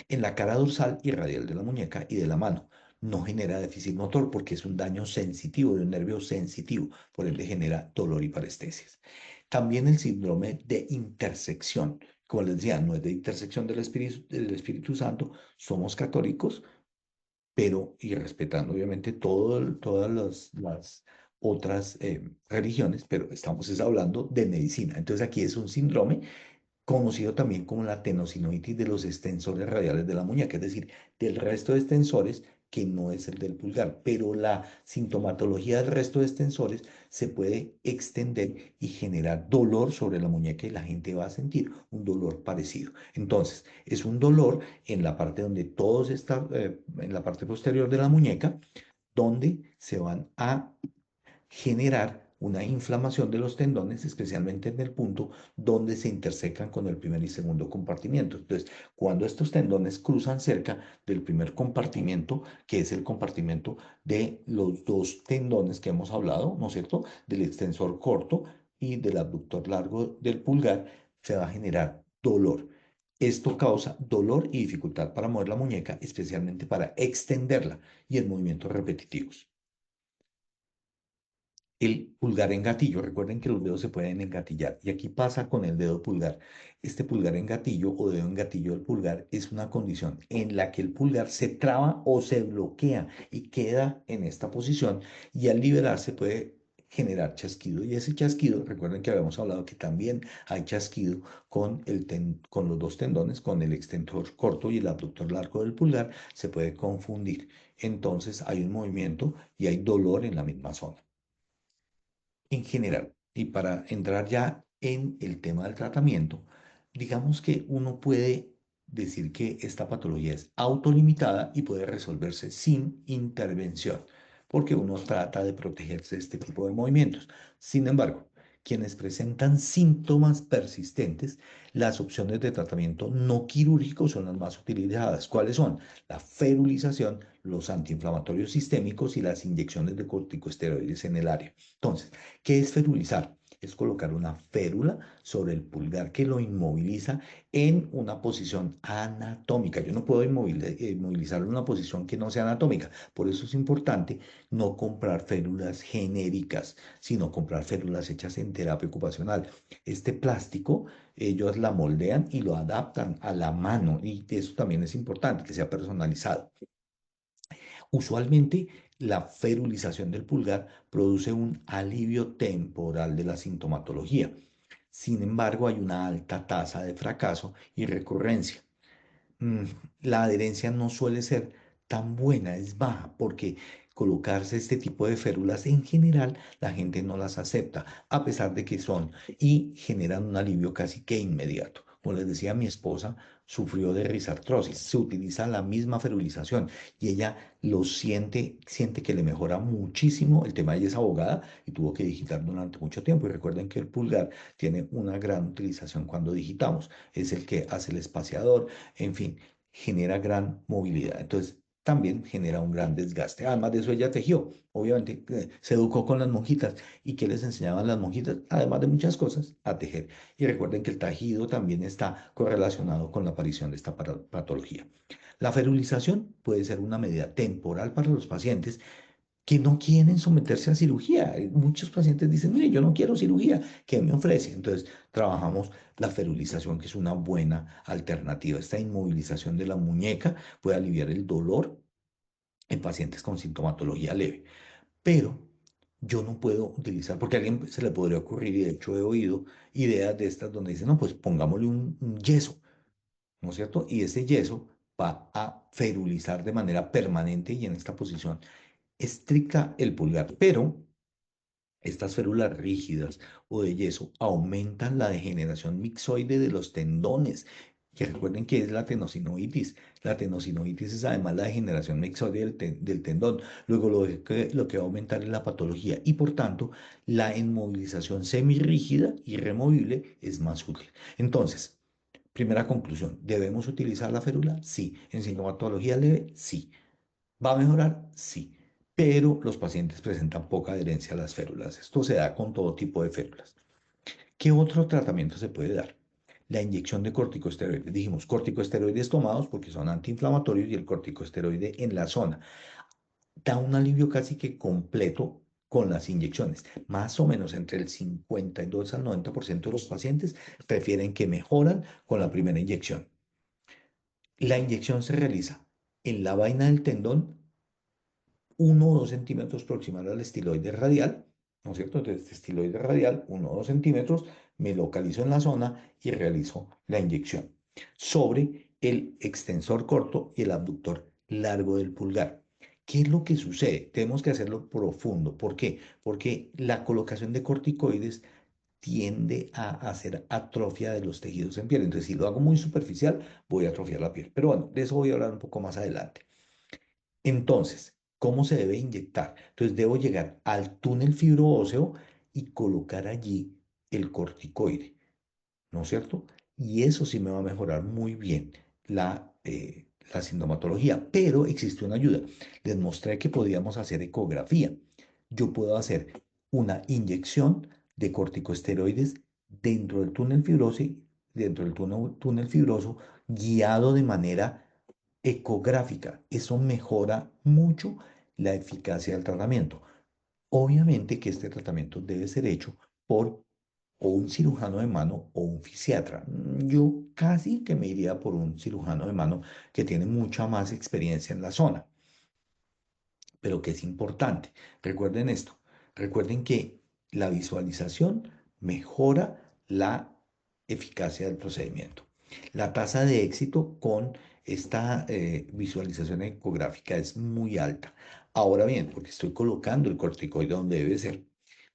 En la cara dorsal y radial de la muñeca y de la mano. No genera déficit motor porque es un daño sensitivo de un nervio sensitivo, por ende genera dolor y parestesias. También el síndrome de intersección. Como les decía, no es de intersección del Espíritu Santo, somos católicos, pero y respetando obviamente todas las otras religiones, pero estamos hablando de medicina. Entonces aquí es un síndrome conocido también como la tenosinovitis de los extensores radiales de la muñeca, es decir, del resto de extensores que no es el del pulgar, pero la sintomatología del resto de extensores se puede extender y generar dolor sobre la muñeca y la gente va a sentir un dolor parecido. Entonces, es un dolor en la parte donde todos están, en la parte posterior de la muñeca, donde se van a generar una inflamación de los tendones, especialmente en el punto donde se intersecan con el primer y segundo compartimiento. Entonces, cuando estos tendones cruzan cerca del primer compartimiento, que es el compartimento de los dos tendones que hemos hablado, ¿no es cierto? Del extensor corto y del abductor largo del pulgar, se va a generar dolor. Esto causa dolor y dificultad para mover la muñeca, especialmente para extenderla y en movimientos repetitivos. El pulgar en gatillo, recuerden que los dedos se pueden engatillar y aquí pasa con el dedo pulgar. Este pulgar en gatillo o dedo en gatillo del pulgar es una condición en la que el pulgar se traba o se bloquea y queda en esta posición y al liberarse puede generar chasquido y ese chasquido, recuerden que habíamos hablado que también hay chasquido con los dos tendones, con el extensor corto y el abductor largo del pulgar, se puede confundir. Entonces hay un movimiento y hay dolor en la misma zona en general. Y para entrar ya en el tema del tratamiento, digamos que uno puede decir que esta patología es autolimitada y puede resolverse sin intervención, porque uno trata de protegerse de este tipo de movimientos. Sin embargo, Quienes presentan síntomas persistentes, las opciones de tratamiento no quirúrgico son las más utilizadas. ¿Cuáles son? La ferulización, los antiinflamatorios sistémicos y las inyecciones de corticosteroides en el área. Entonces, ¿qué es ferulizar? Es colocar una férula sobre el pulgar que lo inmoviliza en una posición anatómica. Yo no puedo inmovilizarlo en una posición que no sea anatómica. Por eso es importante no comprar férulas genéricas, sino comprar férulas hechas en terapia ocupacional. Este plástico, ellos la moldean y lo adaptan a la mano, y eso también es importante, que sea personalizado. Usualmente, la ferulización del pulgar produce un alivio temporal de la sintomatología. Sin embargo, hay una alta tasa de fracaso y recurrencia. mm, la adherencia no suele ser tan buena, es baja, porque colocarse este tipo de férulas en general la gente no las acepta, a pesar de que son y generan un alivio casi que inmediato. Como les decía, mi esposa sufrió de risartrosis, se utiliza la misma ferulización y ella lo siente que le mejora muchísimo. El tema, ella es abogada y tuvo que digitar durante mucho tiempo, y recuerden que el pulgar tiene una gran utilización cuando digitamos, es el que hace el espaciador, en fin, genera gran movilidad. Entonces, también genera un gran desgaste. Además de eso, ella tejió. Obviamente, se educó con las monjitas. ¿Y qué les enseñaban las monjitas? Además de muchas cosas, a tejer. Y recuerden que el tejido también está correlacionado con la aparición de esta patología. La ferulización puede ser una medida temporal para los pacientes que no quieren someterse a cirugía. Muchos pacientes dicen, mire, yo no quiero cirugía, ¿qué me ofrece? Entonces, trabajamos la ferulización, que es una buena alternativa. Esta inmovilización de la muñeca puede aliviar el dolor en pacientes con sintomatología leve, pero yo no puedo utilizar, porque a alguien se le podría ocurrir, y de hecho he oído ideas de estas donde dicen, no, pues pongámosle un yeso, ¿no es cierto? Y ese yeso va a ferulizar de manera permanente y en esta posición estricta el pulgar, pero estas férulas rígidas o de yeso aumentan la degeneración mixoide de los tendones, que recuerden que es la tenosinoitis. La tenosinoitis es además la degeneración mixoide del tendón. Luego lo que va a aumentar es la patología, y por tanto la inmovilización semirrígida y removible es más útil. Entonces, primera conclusión, ¿debemos utilizar la férula? Sí. ¿En sintomatología leve? Sí. ¿Va a mejorar? Sí, pero los pacientes presentan poca adherencia a las férulas. Esto se da con todo tipo de férulas. ¿Qué otro tratamiento se puede dar? La inyección de corticosteroides. Dijimos corticosteroides tomados porque son antiinflamatorios, y el corticosteroide en la zona da un alivio casi que completo con las inyecciones. Más o menos entre el 52 al 90% de los pacientes refieren que mejoran con la primera inyección. La inyección se realiza en la vaina del tendón, 1 o 2 centímetros proximal al estiloide radial, ¿no es cierto? Entonces, estiloide radial, 1 o 2 centímetros, me localizo en la zona y realizo la inyección sobre el extensor corto y el abductor largo del pulgar. ¿Qué es lo que sucede? Tenemos que hacerlo profundo. ¿Por qué? Porque la colocación de corticoides tiende a hacer atrofia de los tejidos en piel. Entonces, si lo hago muy superficial, voy a atrofiar la piel. Pero bueno, de eso voy a hablar un poco más adelante. Entonces, ¿cómo se debe inyectar? Entonces, debo llegar al túnel fibroóseo y colocar allí el corticoide, ¿no es cierto? Y eso sí me va a mejorar muy bien la sintomatología, pero existe una ayuda. Les mostré que podíamos hacer ecografía. Yo puedo hacer una inyección de corticosteroides dentro del túnel fibroso, guiado de manera ecográfica. Eso mejora mucho la eficacia del tratamiento. Obviamente que este tratamiento debe ser hecho por o un cirujano de mano o un fisiatra. Yo casi que me iría por un cirujano de mano que tiene mucha más experiencia en la zona, pero que es importante. Recuerden esto, recuerden que la visualización mejora la eficacia del procedimiento. La tasa de éxito con esta visualización ecográfica es muy alta. Ahora bien, porque estoy colocando el corticoide donde debe ser,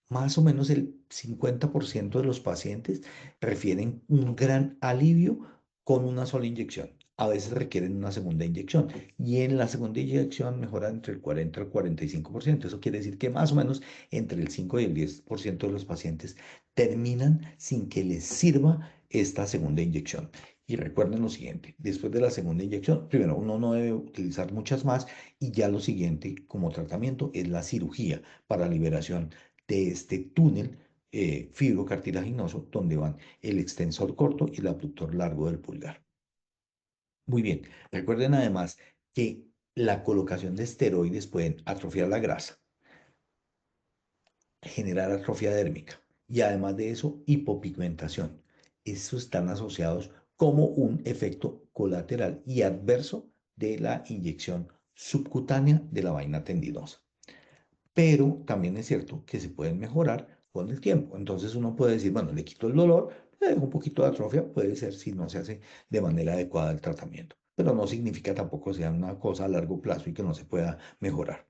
más o menos el 50% de los pacientes refieren un gran alivio con una sola inyección. A veces requieren una segunda inyección, y en la segunda inyección mejora entre el 40 al 45%. Eso quiere decir que más o menos entre el 5 y el 10% de los pacientes terminan sin que les sirva esta segunda inyección. Y recuerden lo siguiente, después de la segunda inyección, primero, uno no debe utilizar muchas más y ya lo siguiente como tratamiento es la cirugía para liberación de este túnel fibrocartilaginoso donde van el extensor corto y el abductor largo del pulgar. Muy bien, recuerden además que la colocación de esteroides pueden atrofiar la grasa, generar atrofia dérmica y además de eso, hipopigmentación. Estos están asociados como un efecto colateral y adverso de la inyección subcutánea de la vaina tendinosa. Pero también es cierto que se pueden mejorar con el tiempo. Entonces uno puede decir, bueno, le quito el dolor, le dejo un poquito de atrofia, puede ser si no se hace de manera adecuada el tratamiento, pero no significa tampoco sea una cosa a largo plazo y que no se pueda mejorar.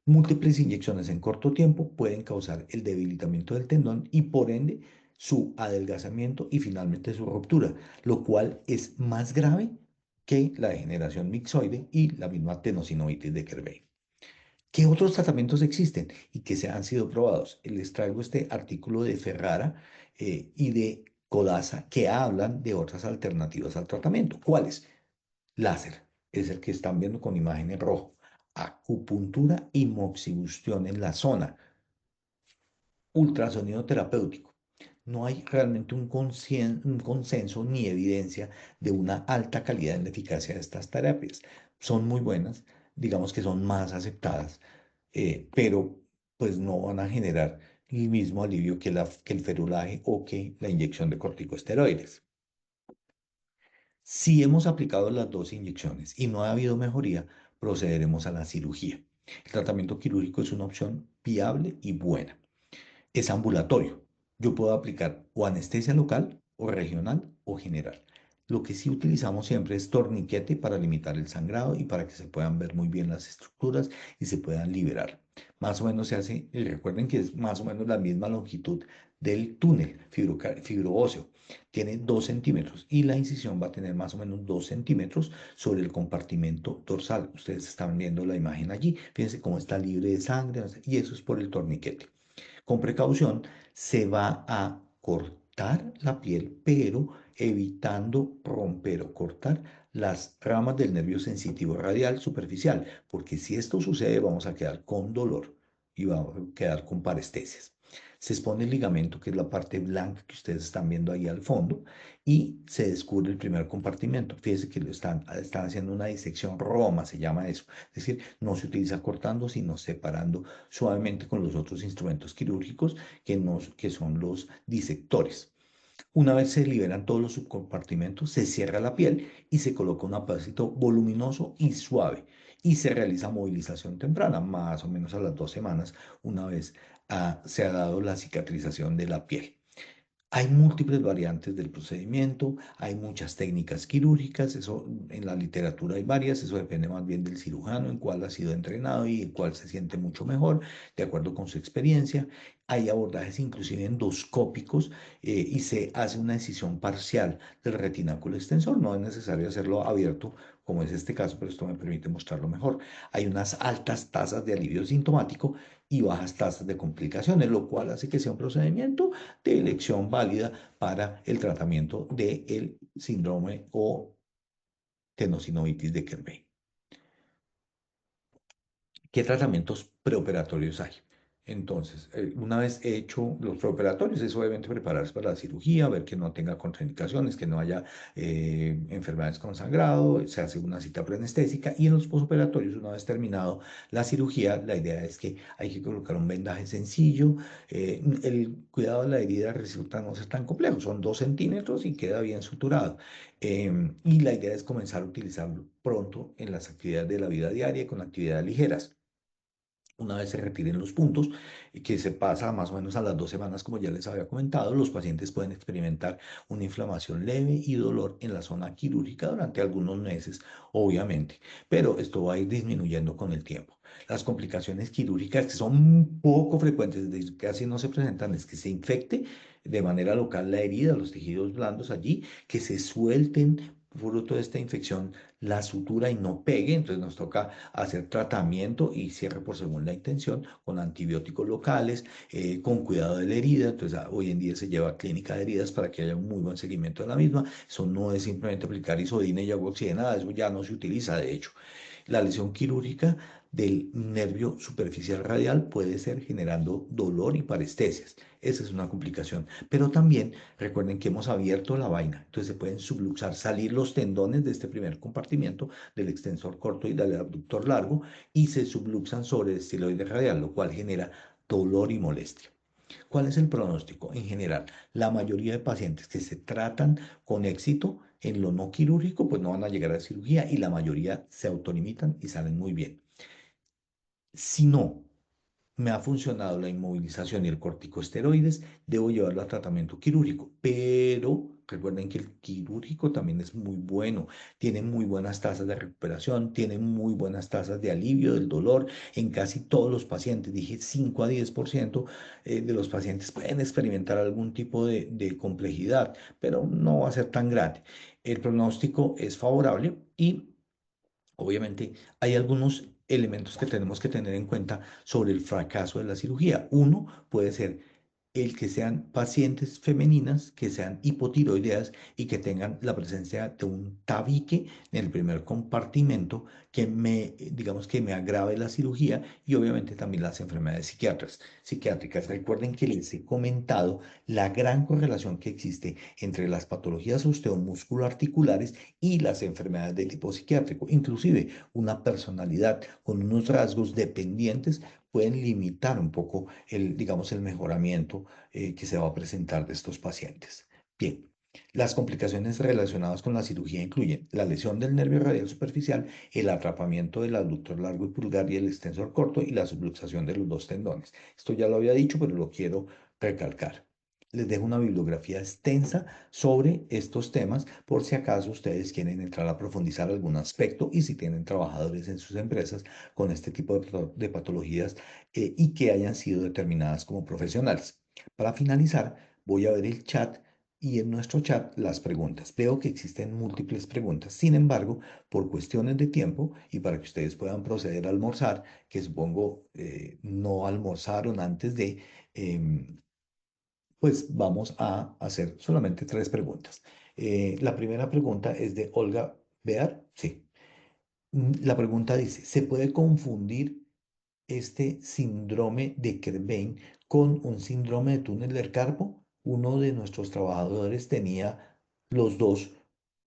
Múltiples inyecciones en corto tiempo pueden causar el debilitamiento del tendón y por ende su adelgazamiento y finalmente su ruptura, lo cual es más grave que la degeneración mixoide y la misma tenosinovitis de Kerbein. ¿Qué otros tratamientos existen y que se han sido probados? Les traigo este artículo de Ferrara y de Codasa que hablan de otras alternativas al tratamiento. ¿Cuáles? Láser, es el que están viendo con imagen en rojo. Acupuntura y moxibustión en la zona. Ultrasonido terapéutico. No hay realmente un consenso ni evidencia de una alta calidad en la eficacia de estas terapias. Son muy buenas, digamos que son más aceptadas, pero pues no van a generar el mismo alivio que el ferulaje o que la inyección de corticosteroides. Si hemos aplicado las dos inyecciones y no ha habido mejoría, procederemos a la cirugía. El tratamiento quirúrgico es una opción viable y buena. Es ambulatorio. Yo puedo aplicar o anestesia local o regional o general. Lo que sí utilizamos siempre es torniquete para limitar el sangrado y para que se puedan ver muy bien las estructuras y se puedan liberar. Más o menos se hace, y recuerden que es más o menos la misma longitud del túnel fibroóseo. Tiene 2 centímetros y la incisión va a tener más o menos 2 centímetros sobre el compartimento dorsal. Ustedes están viendo la imagen allí. Fíjense cómo está libre de sangre y eso es por el torniquete. Con precaución se va a cortar la piel, pero evitando romper o cortar las ramas del nervio sensitivo radial superficial, porque si esto sucede vamos a quedar con dolor y vamos a quedar con parestesias. Se expone el ligamento, que es la parte blanca que ustedes están viendo ahí al fondo, y se descubre el primer compartimento. Fíjense que están haciendo una disección Roma, se llama eso. Es decir, no se utiliza cortando, sino separando suavemente con los otros instrumentos quirúrgicos que son los disectores. Una vez se liberan todos los subcompartimentos, se cierra la piel y se coloca un apósito voluminoso y suave. Y se realiza movilización temprana, más o menos a las 2 semanas, una vez se ha dado la cicatrización de la piel. Hay múltiples variantes del procedimiento, hay muchas técnicas quirúrgicas, eso en la literatura hay varias, eso depende más bien del cirujano en cuál ha sido entrenado y en cuál se siente mucho mejor, de acuerdo con su experiencia. Hay abordajes inclusive endoscópicos y se hace una decisión parcial del retináculo extensor, no es necesario hacerlo abierto como es este caso, pero esto me permite mostrarlo mejor. Hay unas altas tasas de alivio sintomático y bajas tasas de complicaciones, lo cual hace que sea un procedimiento de elección válida para el tratamiento del síndrome o tenosinovitis de Kerbein. ¿Qué tratamientos preoperatorios hay? Entonces, una vez hecho los preoperatorios, es obviamente prepararse para la cirugía, ver que no tenga contraindicaciones, que no haya enfermedades con sangrado, se hace una cita preanestésica y en los posoperatorios, una vez terminado la cirugía, la idea es que hay que colocar un vendaje sencillo. El cuidado de la herida resulta no ser tan complejo, son 2 centímetros y queda bien suturado. Y la idea es comenzar a utilizarlo pronto en las actividades de la vida diaria con actividades ligeras. Una vez se retiren los puntos, que se pasa más o menos a las 2 semanas, como ya les había comentado, los pacientes pueden experimentar una inflamación leve y dolor en la zona quirúrgica durante algunos meses, obviamente, pero esto va a ir disminuyendo con el tiempo. Las complicaciones quirúrgicas que son poco frecuentes, casi no se presentan, es que se infecte de manera local la herida, los tejidos blandos allí, que se suelten fruto de esta infección la sutura y no pegue, entonces nos toca hacer tratamiento y cierre por segunda intención con antibióticos locales, con cuidado de la herida. Entonces hoy en día se lleva a clínica de heridas para que haya un muy buen seguimiento de la misma. Eso no es simplemente aplicar isodina y agua oxigenada, eso ya no se utiliza de hecho. La lesión quirúrgica del nervio superficial radial puede ser generando dolor y parestesias. Esa es una complicación. Pero también recuerden que hemos abierto la vaina, entonces se pueden subluxar, salir los tendones de este primer compartimiento del extensor corto y del abductor largo y se subluxan sobre el estiloide radial, lo cual genera dolor y molestia. ¿Cuál es el pronóstico? En general, la mayoría de pacientes que se tratan con éxito en lo no quirúrgico, pues no van a llegar a cirugía y la mayoría se autolimitan y salen muy bien. Si no me ha funcionado la inmovilización y el corticosteroides, debo llevarlo a tratamiento quirúrgico. Pero recuerden que el quirúrgico también es muy bueno, tiene muy buenas tasas de recuperación, tiene muy buenas tasas de alivio del dolor en casi todos los pacientes. Dije 5 a 10% de los pacientes pueden experimentar algún tipo de complejidad, pero no va a ser tan grande. El pronóstico es favorable y obviamente, hay algunos elementos que tenemos que tener en cuenta sobre el fracaso de la cirugía. Uno puede ser el que sean pacientes femeninas, que sean hipotiroideas y que tengan la presencia de un tabique en el primer compartimento que digamos que me agrave la cirugía y obviamente también las enfermedades psiquiátricas. Recuerden que les he comentado la gran correlación que existe entre las patologías osteomusculoarticulares y las enfermedades del tipo psiquiátrico. Inclusive una personalidad con unos rasgos dependientes pueden limitar un poco digamos, el mejoramiento que se va a presentar de estos pacientes. Bien, las complicaciones relacionadas con la cirugía incluyen la lesión del nervio radial superficial, el atrapamiento del abductor largo y pulgar y el extensor corto y la subluxación de los dos tendones. Esto ya lo había dicho, pero lo quiero recalcar. Les dejo una bibliografía extensa sobre estos temas por si acaso ustedes quieren entrar a profundizar algún aspecto y si tienen trabajadores en sus empresas con este tipo de patologías y que hayan sido determinadas como profesionales. Para finalizar, voy a ver el chat y en nuestro chat las preguntas. Veo que existen múltiples preguntas. Sin embargo, por cuestiones de tiempo y para que ustedes puedan proceder a almorzar, que supongo no almorzaron antes de, pues vamos a hacer solamente tres preguntas. La primera pregunta es de Olga Bear. Sí. La pregunta dice, ¿se puede confundir este síndrome de Kerbein con un síndrome de túnel del carpo? Uno de nuestros trabajadores tenía los dos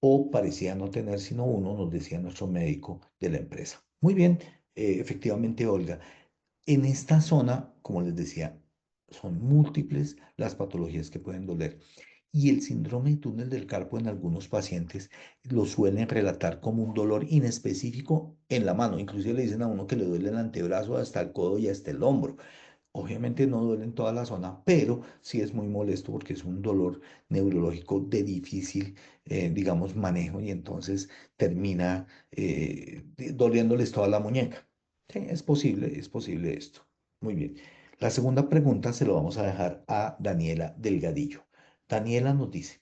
o parecía no tener sino uno, nos decía nuestro médico de la empresa. Muy bien, efectivamente, Olga. En esta zona, como les decía, son múltiples las patologías que pueden doler. Y el síndrome de túnel del carpo en algunos pacientes lo suelen relatar como un dolor inespecífico en la mano. Inclusive le dicen a uno que le duele el antebrazo hasta el codo y hasta el hombro. Obviamente no duele en toda la zona, pero sí es muy molesto porque es un dolor neurológico de difícil, digamos, manejo y entonces termina doliéndoles toda la muñeca. Sí, es posible esto. Muy bien. La segunda pregunta se lo vamos a dejar a Daniela Delgadillo. Daniela nos dice,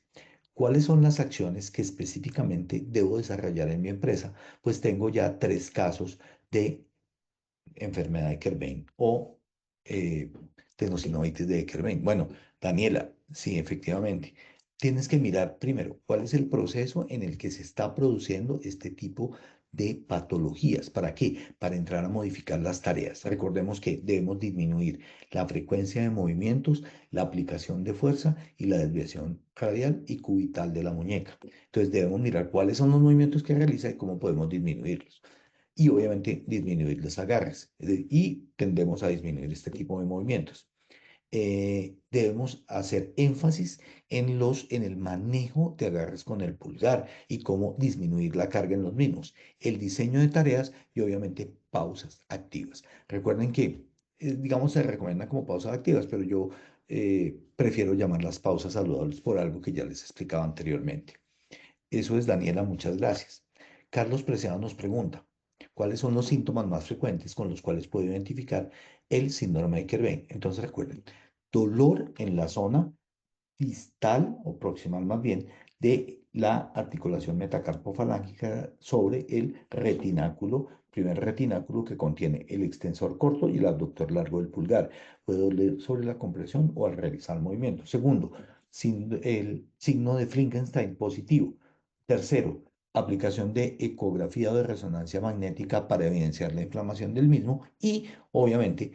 ¿cuáles son las acciones que específicamente debo desarrollar en mi empresa? Pues tengo ya 3 casos de enfermedad de Kerbein o eh, tendinosis de Kerbein. Bueno, Daniela, sí, efectivamente. Tienes que mirar primero cuál es el proceso en el que se está produciendo este tipo de patologías. ¿Para qué? Para entrar a modificar las tareas. Recordemos que debemos disminuir la frecuencia de movimientos, la aplicación de fuerza y la desviación radial y cubital de la muñeca. Entonces debemos mirar cuáles son los movimientos que realiza y cómo podemos disminuirlos y obviamente disminuir los agarres y tendemos a disminuir este tipo de movimientos. Debemos hacer énfasis en el manejo de agarres con el pulgar y cómo disminuir la carga en los mismos, el diseño de tareas y obviamente pausas activas. Recuerden que, digamos, se recomienda como pausas activas, pero yo prefiero llamarlas pausas saludables por algo que ya les explicaba anteriormente. Eso es, Daniela, muchas gracias. Carlos Preciado nos pregunta, ¿cuáles son los síntomas más frecuentes con los cuales puedo identificar el síndrome de Kerbein? Entonces recuerden, dolor en la zona distal o proximal más bien de la articulación metacarpofalángica sobre el retináculo, primer retináculo que contiene el extensor corto y el abductor largo del pulgar. Puede doler sobre la compresión o al realizar el movimiento. Segundo, el signo de Frankenstein positivo. Tercero, aplicación de ecografía o de resonancia magnética para evidenciar la inflamación del mismo y, obviamente,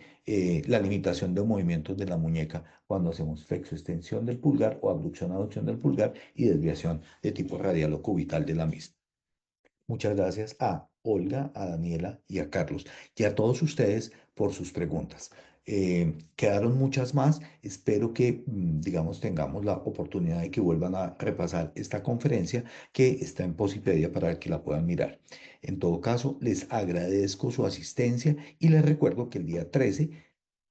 la limitación de movimientos de la muñeca cuando hacemos flexo-extensión del pulgar o abducción-aducción del pulgar y desviación de tipo radial o cubital de la misma. Muchas gracias a Olga, a Daniela y a Carlos y a todos ustedes por sus preguntas. Quedaron muchas más. Espero que, digamos, tengamos la oportunidad de que vuelvan a repasar esta conferencia que está en Posipedia para que la puedan mirar. En todo caso, les agradezco su asistencia y les recuerdo que el día 13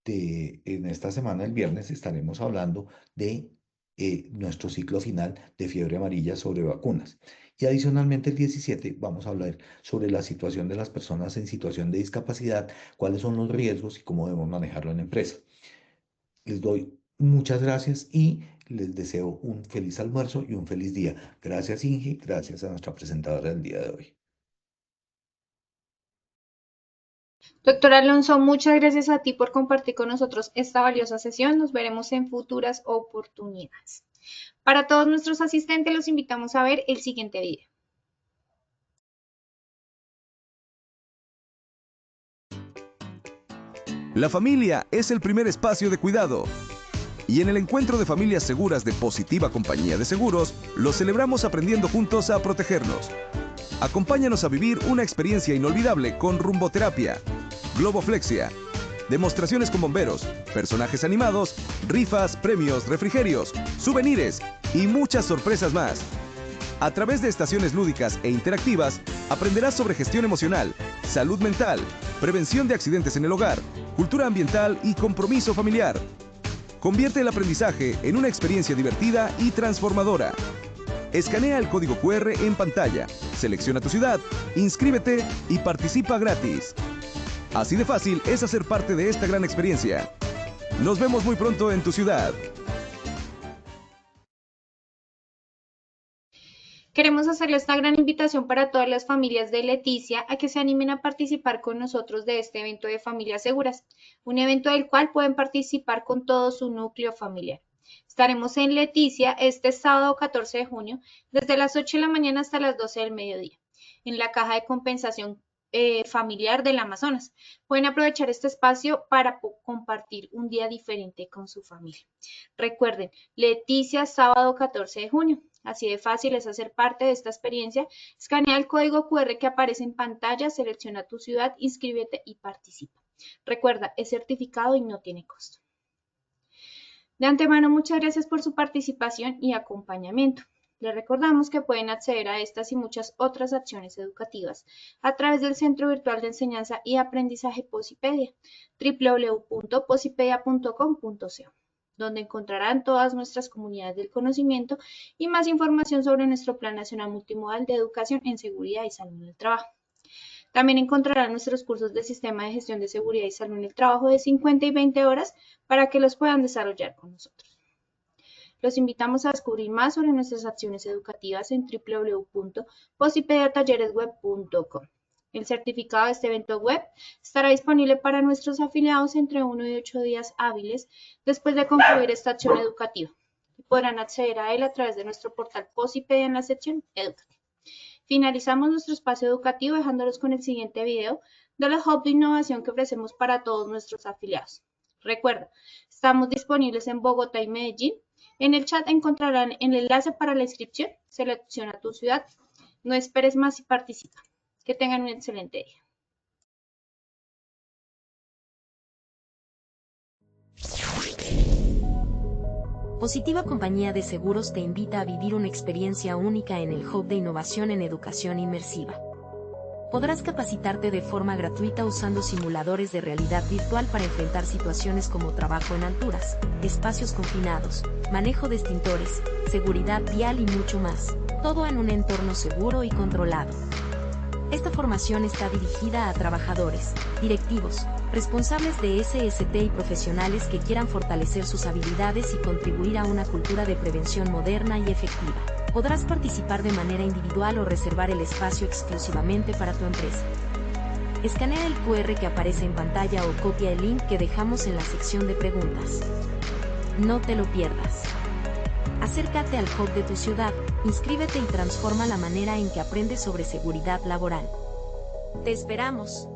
en esta semana, el viernes, estaremos hablando de nuestro ciclo final de fiebre amarilla sobre vacunas. Y adicionalmente el 17 vamos a hablar sobre la situación de las personas en situación de discapacidad, cuáles son los riesgos y cómo debemos manejarlo en la empresa. Les doy muchas gracias y les deseo un feliz almuerzo y un feliz día. Gracias, Inge, gracias a nuestra presentadora del día de hoy. Doctor Alonso, muchas gracias a ti por compartir con nosotros esta valiosa sesión. Nos veremos en futuras oportunidades. Para todos nuestros asistentes, los invitamos a ver el siguiente video. La familia es el primer espacio de cuidado. Y en el encuentro de familias seguras de Positiva Compañía de Seguros, lo celebramos aprendiendo juntos a protegernos. Acompáñanos a vivir una experiencia inolvidable con rumboterapia, globoflexia, demostraciones con bomberos, personajes animados, rifas, premios, refrigerios, souvenirs y muchas sorpresas más. A través de estaciones lúdicas e interactivas, aprenderás sobre gestión emocional, salud mental, prevención de accidentes en el hogar, cultura ambiental y compromiso familiar. Convierte el aprendizaje en una experiencia divertida y transformadora. Escanea el código QR en pantalla, selecciona tu ciudad, inscríbete y participa gratis. Así de fácil es hacer parte de esta gran experiencia. Nos vemos muy pronto en tu ciudad. Queremos hacerle esta gran invitación para todas las familias de Leticia a que se animen a participar con nosotros de este evento de Familias Seguras, un evento del cual pueden participar con todo su núcleo familiar. Estaremos en Leticia este sábado 14 de junio, desde las 8 de la mañana hasta las 12 del mediodía, en la caja de compensación familiar del Amazonas. Pueden aprovechar este espacio para compartir un día diferente con su familia. Recuerden, Leticia, sábado 14 de junio. Así de fácil es hacer parte de esta experiencia. Escanea el código QR que aparece en pantalla, selecciona tu ciudad, inscríbete y participa. Recuerda, es certificado y no tiene costo. De antemano, muchas gracias por su participación y acompañamiento. Les recordamos que pueden acceder a estas y muchas otras acciones educativas a través del Centro Virtual de Enseñanza y Aprendizaje Posipedia, www.posipedia.com.co, donde encontrarán todas nuestras comunidades del conocimiento y más información sobre nuestro Plan Nacional Multimodal de Educación en Seguridad y Salud en el Trabajo. También encontrarán nuestros cursos de Sistema de Gestión de Seguridad y Salud en el Trabajo de 50 y 20 horas para que los puedan desarrollar con nosotros. Los invitamos a descubrir más sobre nuestras acciones educativas en www.posipediatalleresweb.com. El certificado de este evento web estará disponible para nuestros afiliados entre 1 y 8 días hábiles después de concluir esta acción educativa. Podrán acceder a él a través de nuestro portal Posipedia en la sección Educativa. Finalizamos nuestro espacio educativo dejándolos con el siguiente video de la hub de innovación que ofrecemos para todos nuestros afiliados. Recuerda, estamos disponibles en Bogotá y Medellín. En el chat encontrarán el enlace para la inscripción. Selecciona tu ciudad. No esperes más y participa. Que tengan un excelente día. Positiva Compañía de Seguros te invita a vivir una experiencia única en el Hub de Innovación en Educación Inmersiva. Podrás capacitarte de forma gratuita usando simuladores de realidad virtual para enfrentar situaciones como trabajo en alturas, espacios confinados, manejo de extintores, seguridad vial y mucho más, todo en un entorno seguro y controlado. Esta formación está dirigida a trabajadores, directivos, responsables de SST y profesionales que quieran fortalecer sus habilidades y contribuir a una cultura de prevención moderna y efectiva. Podrás participar de manera individual o reservar el espacio exclusivamente para tu empresa. Escanea el QR que aparece en pantalla o copia el link que dejamos en la sección de preguntas. No te lo pierdas. Acércate al hub de tu ciudad, inscríbete y transforma la manera en que aprendes sobre seguridad laboral. ¡Te esperamos!